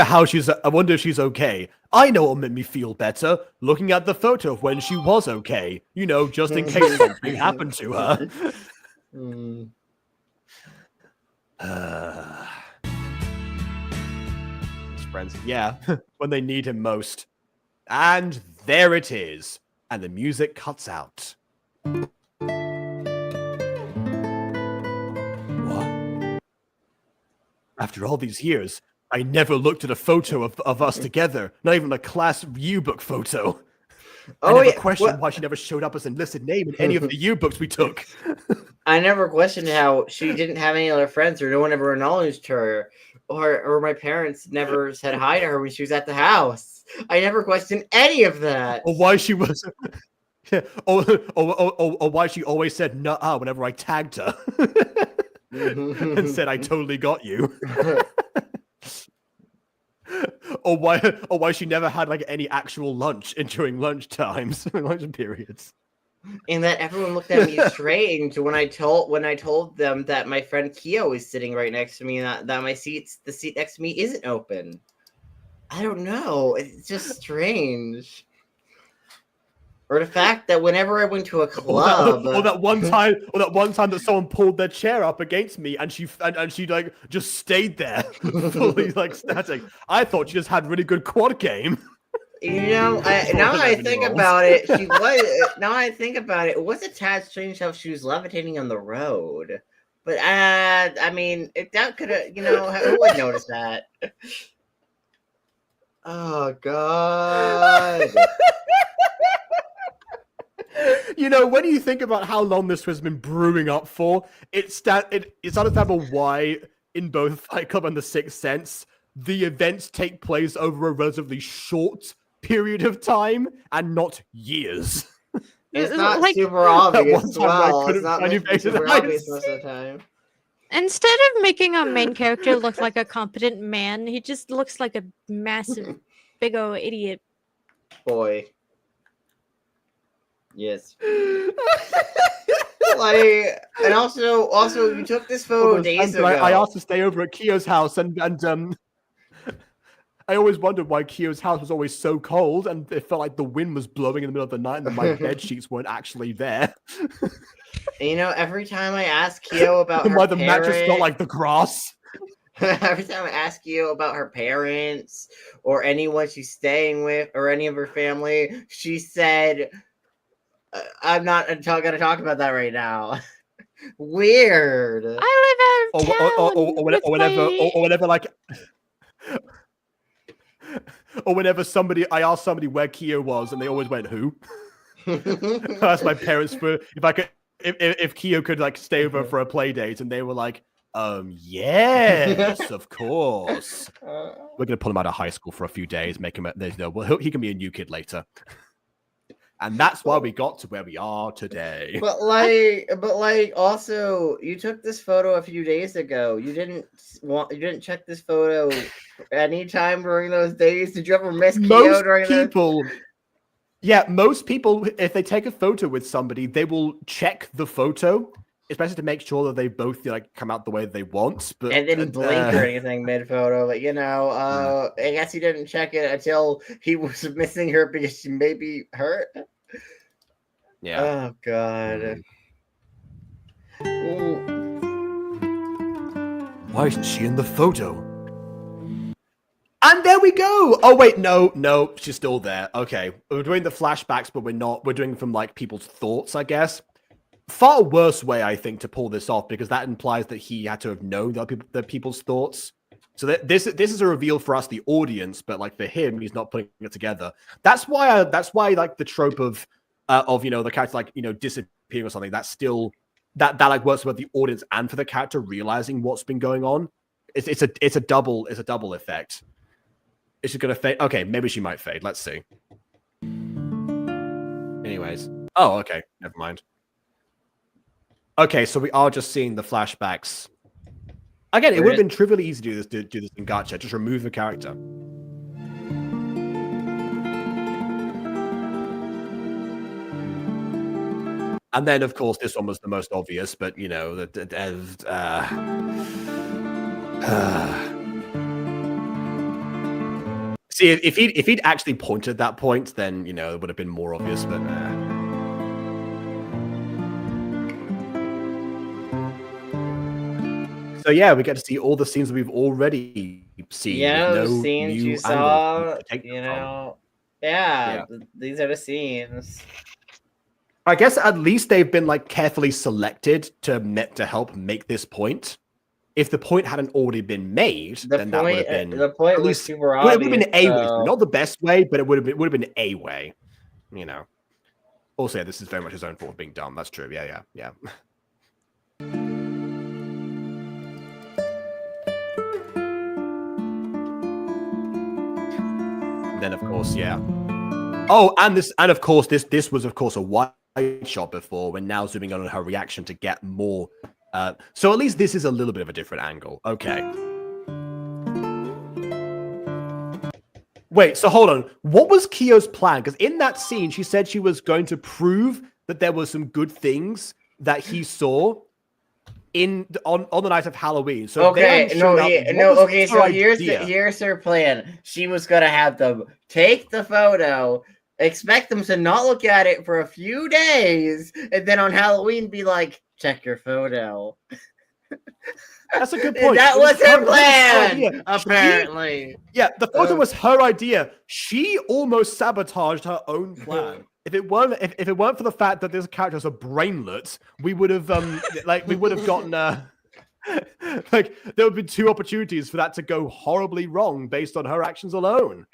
if she's okay. I know what made me feel better looking at the photo of when she was okay. Just in case something happened to her. His friends, when they need him most. And there it is. And the music cuts out. What? After all these years, I never looked at a photo of us together, not even a class yearbook photo. I never questioned why she never showed up as an enlisted name in any of the yearbooks we took. I never questioned how she didn't have any other friends or no one ever acknowledged her, or my parents never said hi to her when she was at the house. I never questioned any of that. Or why she was... or why she always said "nuh-uh" whenever I tagged her and said I totally got you. or why she never had like any actual lunch during lunch periods. And that everyone looked at me strange when I told them that my friend Kyo is sitting right next to me and that the seat next to me isn't open. I don't know. It's just strange. Or the fact that whenever I went to a club, or that one time that someone pulled their chair up against me and she like just stayed there, fully like static. I thought she just had really good quad game. Now I think about it, it was a tad strange how she was levitating on the road. But I mean, that could have, who would notice that? Oh God. When you think about how long this has been brewing up for, it's understandable why in both Fight Club and The Sixth Sense, the events take place over a relatively short period of time and not years. It's not super obvious as well. It's not making super obvious most of the time. Instead of making our main character look like a competent man, he just looks like a massive, big old idiot. Boy. Yes. And also, you took this photo days ago. I asked to stay over at Kyo's house, and I always wondered why Kyo's house was always so cold, and it felt like the wind was blowing in the middle of the night, and my bed sheets weren't actually there. Every time I ask Kyo about her why the mattress felt like the grass. Every time I ask Kyo about her parents or anyone she's staying with or any of her family, she said, "I'm not going to talk about that right now." Weird. I live out of town. Or whenever, like. Or whenever I asked somebody where Kyo was, and they always went, "Who?" I asked my parents for if Kyo could like stay over for a play date, and they were like, yes, of course. We're gonna pull him out of high school for a few days, make him he can be a new kid later. And that's why we got to where we are today. But also, you took this photo a few days ago. You didn't check this photo anytime during those days. Did you ever miss Kyo during that? Yeah, most people, if they take a photo with somebody, they will check the photo, especially to make sure that they both come out the way they want. But and didn't blink or anything mid photo. But I guess he didn't check it until he was missing her because she may be hurt. Yeah. Oh God. Why isn't she in the photo? And there we go. Oh wait, no, she's still there. Okay, we're doing the flashbacks, but we're not. We're doing from people's thoughts, I guess. Far worse way, I think, to pull this off, because that implies that he had to have known the people's thoughts. So this is a reveal for us, the audience, but for him, he's not putting it together. That's why the trope of the character disappearing or something, that's still that works for the audience and for the character realizing what's been going on. It's a double effect. Is she gonna fade? Okay, maybe she might fade. Let's see. Anyways, oh okay, never mind. Okay, so we are just seeing the flashbacks. Again, it would have been trivially easy to do this in Gacha. Just remove the character. And then, of course, this one was the most obvious, but see, if he'd actually pointed at that point, then it would have been more obvious. But so yeah, we get to see all the scenes that we've already seen. Yeah, the scenes you saw. These are the scenes. I guess at least they've been carefully selected to help make this point. If the point hadn't already been made, then that would have been the point was super obvious. It would have been a way, not the best way, but it would have been a way. Also, this is very much his own fault for being dumb. That's true. Yeah. Then of course, yeah. Oh, and of course, this was of course a wide shot before. We're now zooming on her reaction to get more. So at least this is a little bit of a different angle. Okay. Wait, so hold on. What was Kyo's plan? Because in that scene, she said she was going to prove that there were some good things that he saw on the night of Halloween. So so here's her plan. She was gonna have them take the photo, expect them to not look at it for a few days, and then on Halloween be like, check your photo. That's a good point. That was her plan, apparently. The photo was her idea. She almost sabotaged her own plan. If it weren't for the fact that this character is a brainlet, we would have gotten Like, there would be 2 opportunities for that to go horribly wrong based on her actions alone.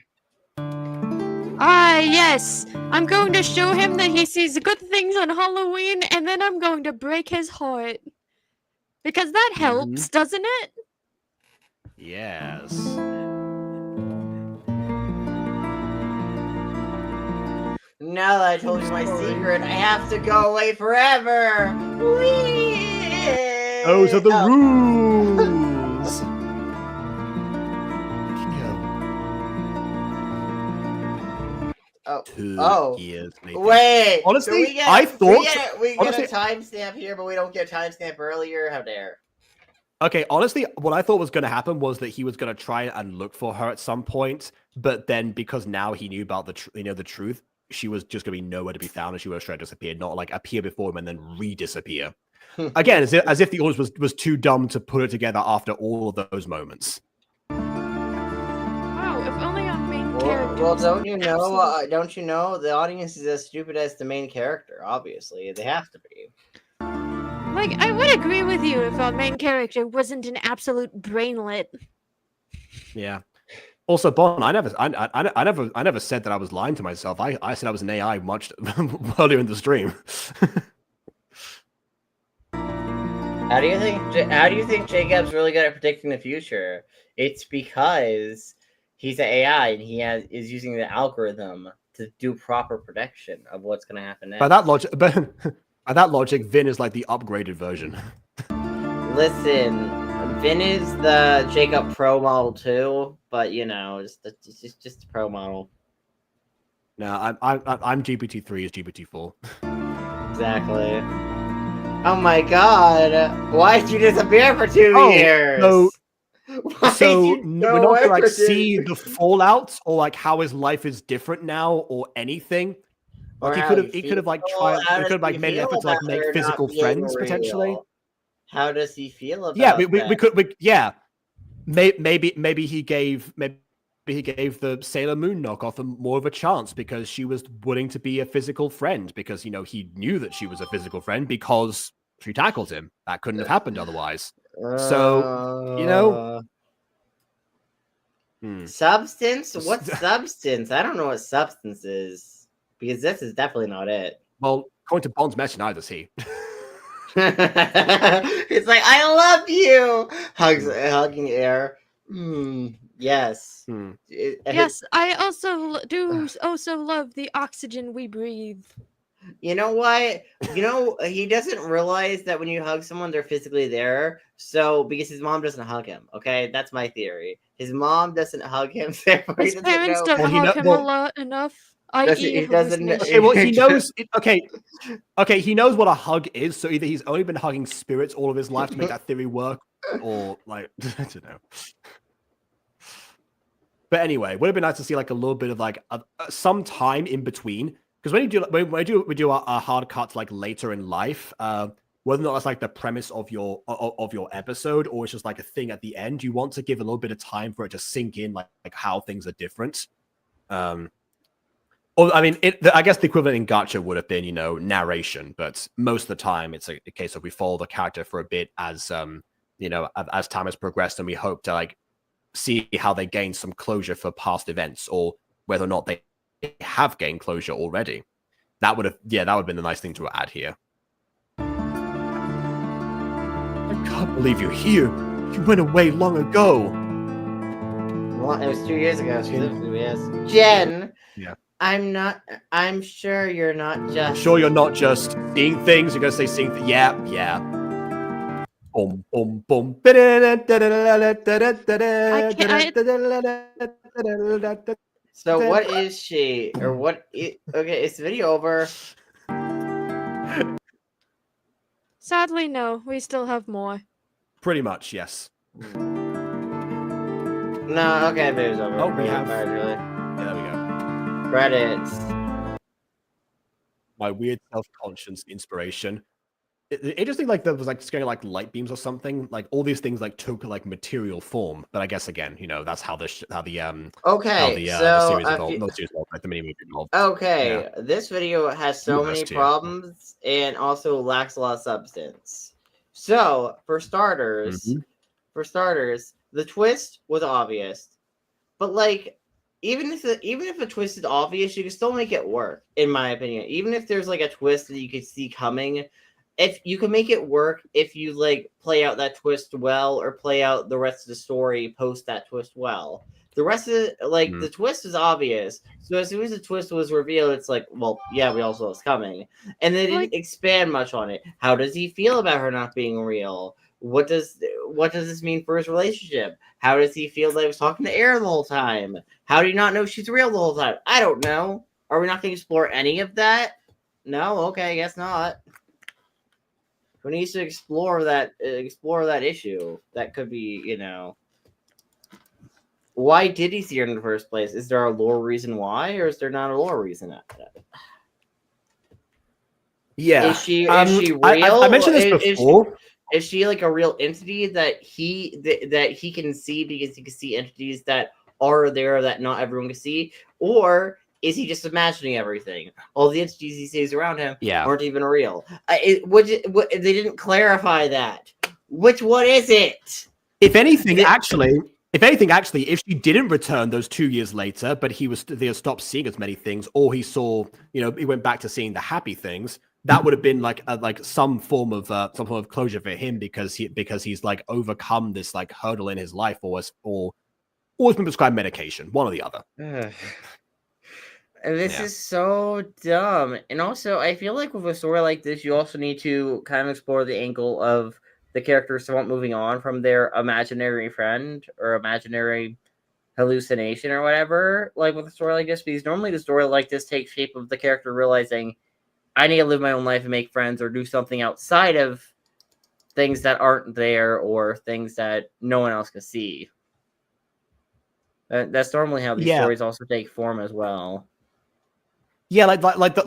Ah, yes. I'm going to show him that he sees good things on Halloween, and then I'm going to break his heart. Because that helps, doesn't it? Yes. Now that I told you my secret, I have to go away forever. Whee! Those are the Oh. rules. Oh. 2 Oh. years later. Wait. Honestly, so we get, I thought. we get honestly, a timestamp here, but we don't get a timestamp earlier. How dare? Okay, honestly, what I thought was going to happen was that he was going to try and look for her at some point, but then because now he knew about the truth, she was just going to be nowhere to be found, and she would have straight disappeared, not like appear before him and then re-disappear. Again, as if the audience was too dumb to put it together after all of those moments. Wow, if only our main character. Well, was don't you know? absolute- Don't you know the audience is as stupid as the main character? Obviously, they have to be. Like, I would agree with you if our main character wasn't an absolute brainlet. Yeah. Also, Bon, I never said that I was lying to myself. I said I was an AI much earlier in the stream. How do you think Jacob's really good at predicting the future? It's because he's an AI and he is using the algorithm to do proper prediction of what's going to happen next. By that logic, Vin is like the upgraded version. Listen, Vin is the Jacob Pro model too, but you know, just a Pro model. No, I'm GPT-3 is GPT-4. Exactly. Oh my god! Why did you disappear for 2 years? So we're not gonna like see the fallout or like how his life is different now or anything. Like he could have like tried, he could have like made an effort to like make physical friends potentially. How does he feel about? Yeah, we could. Yeah, maybe he gave the Sailor Moon knockoff more of a chance because she was willing to be a physical friend because he knew that she was a physical friend because she tackled him. That couldn't have happened otherwise. So substance. What substance? I don't know what substance is because this is definitely not it. Well, according to Bond's message, neither is he. It's like I love you. Hugging air. Yes. Yes, I also also love the oxygen we breathe. You know what? He doesn't realize that when you hug someone, they're physically there. So, because his mom doesn't hug him, okay? That's my theory. His mom doesn't hug him. His parents don't hug him a lot enough. He doesn't know. Okay, well, he knows. Okay, he knows what a hug is. So either he's only been hugging spirits all of his life to make that theory work, or like I don't know. But anyway, would have been nice to see like a little bit of like some time in between. Because when we do a hard cut like later in life, whether or not that's like the premise of your episode or it's just like a thing at the end, you want to give a little bit of time for it to sink in, like how things are different. Or I mean, I guess the equivalent in Gacha would have been narration, but most of the time it's a case of we follow the character for a bit as as time has progressed, and we hope to like see how they gain some closure for past events or whether or not they have gained closure already. That would have been the nice thing to add here. I can't believe you're here. You went away long ago. Well, it was 2 years ago. Specifically, yes. Jen. Yeah. I'm sure you're not just. I'm sure you're not just seeing things. You're gonna say seeing things. Yeah. Boom, boom, boom. So what is she, or what? Okay, is the video over? Sadly, no. We still have more. Pretty much, yes. No, okay, the video's over. Oh, we have. Really. Yeah, there we go. Credits. My weird self-conscious inspiration. It just think like there was like scaring like light beams or something. Like all these things like took like material form. But I guess again, that's how the series evolved, not the series evolved, like the mini movie evolved. Okay, This video has so many problems and also lacks a lot of substance. So for starters, the twist was obvious, but like even if a twist is obvious, you can still make it work, in my opinion. Even if there's like a twist that you could see coming, if you can make it work if you like play out that twist well or play out the rest of the story post that twist well. The rest of it, like the twist is obvious, so as soon as the twist was revealed, it's like, well, yeah, we all saw it's coming, and they didn't expand much on it. How does he feel about her not being real? What does this mean for his relationship? How does he feel that he was talking to Aaron the whole time? How do you not know she's real the whole time? I don't know. Are we not going to explore any of that? No, okay, I guess not. Who needs to explore that issue? That could be, you know. Why did he see her in the first place? Is there a lore reason why, or is there not a lore reason after that? Yeah. Is she real? I mentioned this before. Is she like a real entity that he can see because he can see entities that are there that not everyone can see? Or is he just imagining everything? All the entities he sees around him aren't even real. They didn't clarify that. Which one is it? If anything, actually, if she didn't return those 2 years later, but they had stopped seeing as many things, or he saw, he went back to seeing the happy things, that would have been like some form of closure for him because he's like overcome this like hurdle in his life, or has been prescribed medication, one or the other. This is so dumb. And also, I feel like with a story like this, you also need to kind of explore the angle of the characters somewhat moving on from their imaginary friend or imaginary hallucination or whatever, like with a story like this, because normally the story like this takes shape of the character realizing, I need to live my own life and make friends or do something outside of things that aren't there or things that no one else can see. That's normally how these stories also take form as well. Yeah, the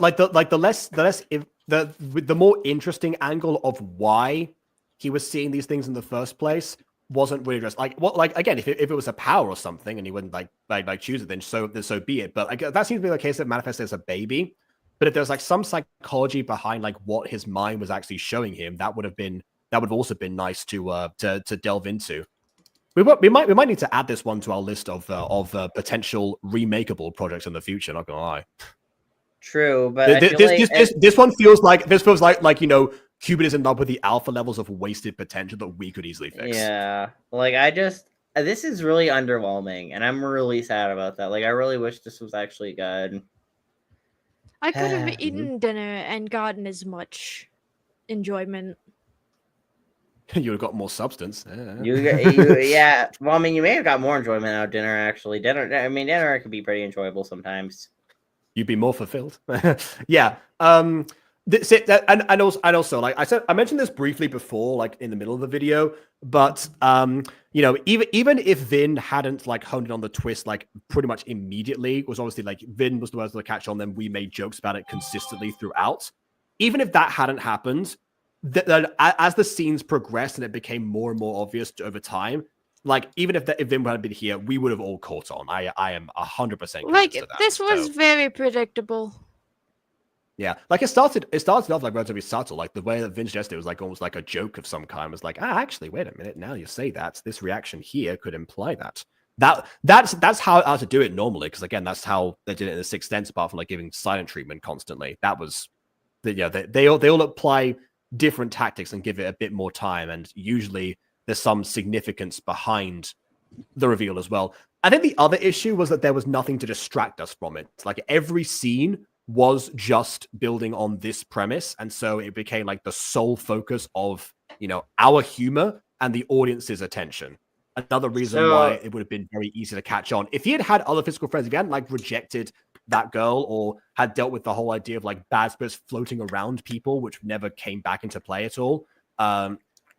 more interesting angle of why he was seeing these things in the first place wasn't really addressed. Again, if it was a power or something and he wouldn't like choose it, then so be it. But that seems to be the case that manifested as a baby. But if there's like some psychology behind like what his mind was actually showing him, that would have also been nice to delve into. We might need to add this one to our list of potential remakeable projects in the future. Not gonna lie. True, but this one feels like Cuban is in love with the alpha levels of wasted potential that we could easily fix. Yeah, like this is really underwhelming, and I'm really sad about that. Like, I really wish this was actually good. I could have eaten dinner and gotten as much enjoyment. You would have got more substance. Yeah. Well, I mean, you may have got more enjoyment out of dinner. Actually, dinner can be pretty enjoyable sometimes. You'd be more fulfilled. Yeah. And also, like I said, I mentioned this briefly before, like in the middle of the video, but even if Vin hadn't like honed in on the twist like pretty much immediately, was obviously like Vin was the one to catch on, then we made jokes about it consistently throughout. Even if that hadn't happened, as the scenes progressed and it became more and more obvious over time, like even if Vin hadn't been here, we would have all caught on. I am 100% like to that, this was very predictable. Yeah, like it started off like relatively subtle, like the way that Vince suggested it was like almost like a joke of some kind. It was like, actually, wait a minute, now you say that, this reaction here could imply that. That's how to do it normally, because again, that's how they did it in The Sixth Sense, apart from like giving silent treatment constantly. That was they all apply different tactics and give it a bit more time, and usually there's some significance behind the reveal as well. I think the other issue was that there was nothing to distract us from it. Like every scene was just building on this premise, and so it became like the sole focus of our humor and the audience's attention. Another reason why it would have been very easy to catch on if he had other physical friends, if he hadn't like rejected that girl or had dealt with the whole idea of like bad spirits floating around people, which never came back into play at all.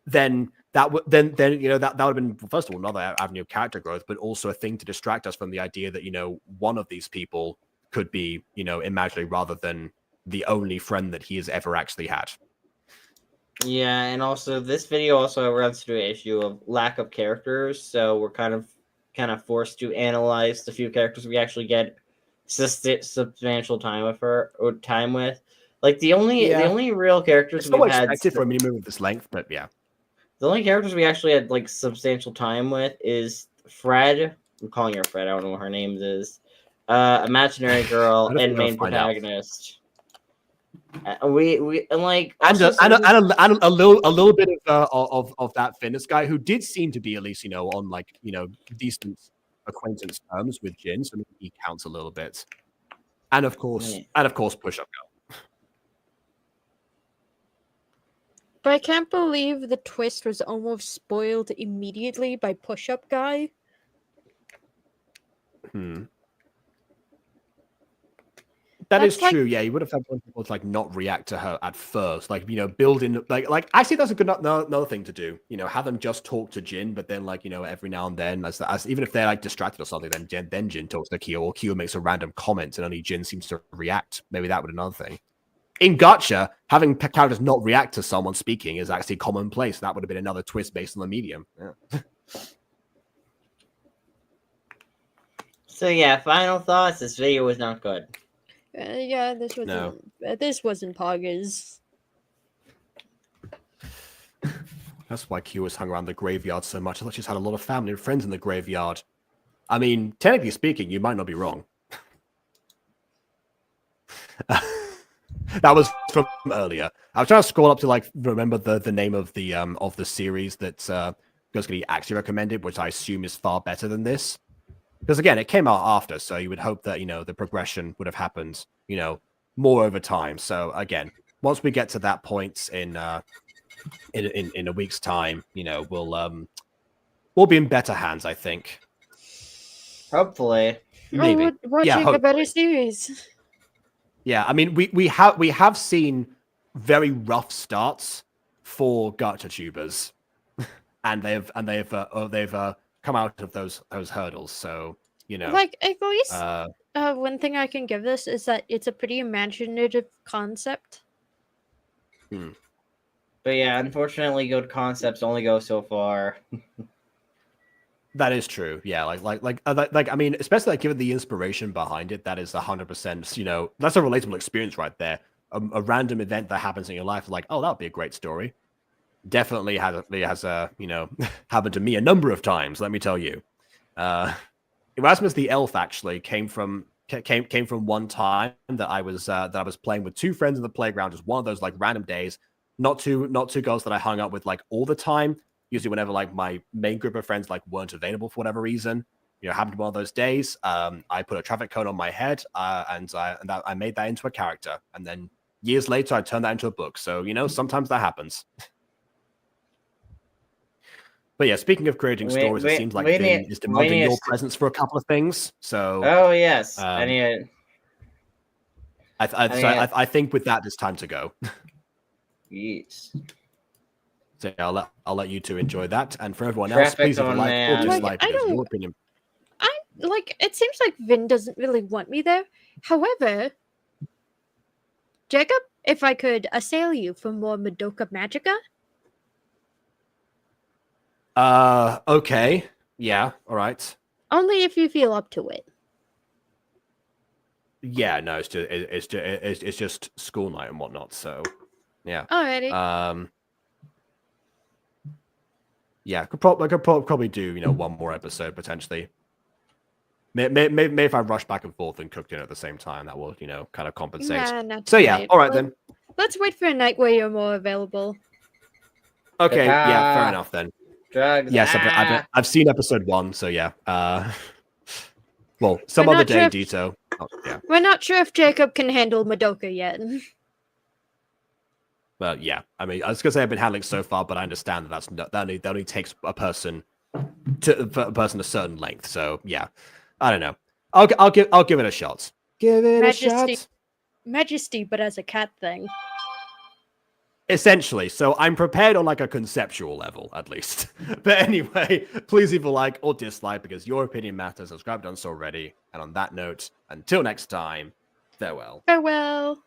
Then that would have been, first of all, another avenue of character growth, but also a thing to distract us from the idea that one of these people could be, imaginary rather than the only friend that he has ever actually had. Yeah, and also this video also runs into an issue of lack of characters, so we're kind of forced to analyze the few characters we actually get substantial time with. Like the only real characters we've had for a mini movie of this length, but yeah. The only characters we actually had like substantial time with is Fred. I'm calling her Fred. I don't know what her name is. Imaginary girl I don't and think we'll main find out. protagonist. We and like And also a little bit of that fitness guy who did seem to be at least on like decent acquaintance terms with Jin, so maybe he counts a little bit. And of course, push up girl. But I can't believe the twist was almost spoiled immediately by push-up guy. That That's is like- true. Yeah, you would have had one people to like not react to her at first, like build in like actually that's a good another thing to do. Have them just talk to Jin, but then like every now and then, as even if they're like distracted or something, then Jin talks to Kyo, or Kyo makes a random comment, and only Jin seems to react. Maybe that would be another thing. In Gacha, having characters not react to someone speaking is actually commonplace. That would have been another twist based on the medium. Yeah. So yeah, final thoughts. This video was not good. Yeah, this wasn't Pogger's. That's why Q was hung around the graveyard so much. I thought she's had a lot of family and friends in the graveyard. I mean, technically speaking, you might not be wrong. That was from earlier. I was trying to scroll up to like remember the name of the series that Ghost actually recommended, which I assume is far better than this. Because again, it came out after, so you would hope that the progression would have happened, more over time. So again, once we get to that point in a week's time, we'll be in better hands, I think. Hopefully, maybe Watching a better series. Yeah, I mean, we have seen very rough starts for Gacha tubers, and they've come out of those hurdles. So like at least one thing I can give this is that it's a pretty imaginative concept. But yeah, unfortunately, good concepts only go so far. That is true. Yeah, like I mean, especially like given the inspiration behind it, that is 100%. That's a relatable experience right there. A random event that happens in your life, like, oh, that would be a great story. Definitely has happened to me a number of times. Let me tell you. Erasmus the Elf actually came from one time that I was playing with two friends in the playground, just one of those like random days. Not two girls that I hung out with like all the time. Usually whenever like my main group of friends like weren't available for whatever reason, happened one of those days. I put a traffic cone on my head, and I made that into a character, and then years later I turned that into a book. So sometimes that happens. But yeah, speaking of creating stories, it seems like Vin is demanding your presence for a couple of things. So oh yes, I think with that, it's time to go. Yes. So I'll let you two enjoy that, and for everyone else, please leave a like or dislike your opinion. It seems like Vin doesn't really want me there. However, Jacob, if I could assail you for more Madoka Magica. Okay. Yeah, all right. Only if you feel up to it. Yeah, no, it's just school night and whatnot, so yeah. Alrighty. Yeah, I could probably do one more episode potentially. Maybe if I rush back and forth and cook dinner at the same time, that will kind of compensate. Nah, not so yeah, tonight. all right then. Let's wait for a night where you're more available. Okay, yeah, fair enough then. Drugs. Yes, I've seen episode 1, so yeah. Well, some other day, Dito. Oh, yeah. We're not sure if Jacob can handle Madoka yet. Well, yeah. I mean, I was gonna say I've been handling so far, but I understand that that only takes a person a certain length. So yeah, I don't know. I'll give it a shot. Give it a shot. Majesty, but as a cat thing. Essentially, so I'm prepared on like a conceptual level, at least. But anyway, please leave a like or dislike because your opinion matters. Subscribe done so already. And on that note, until next time, farewell. Farewell.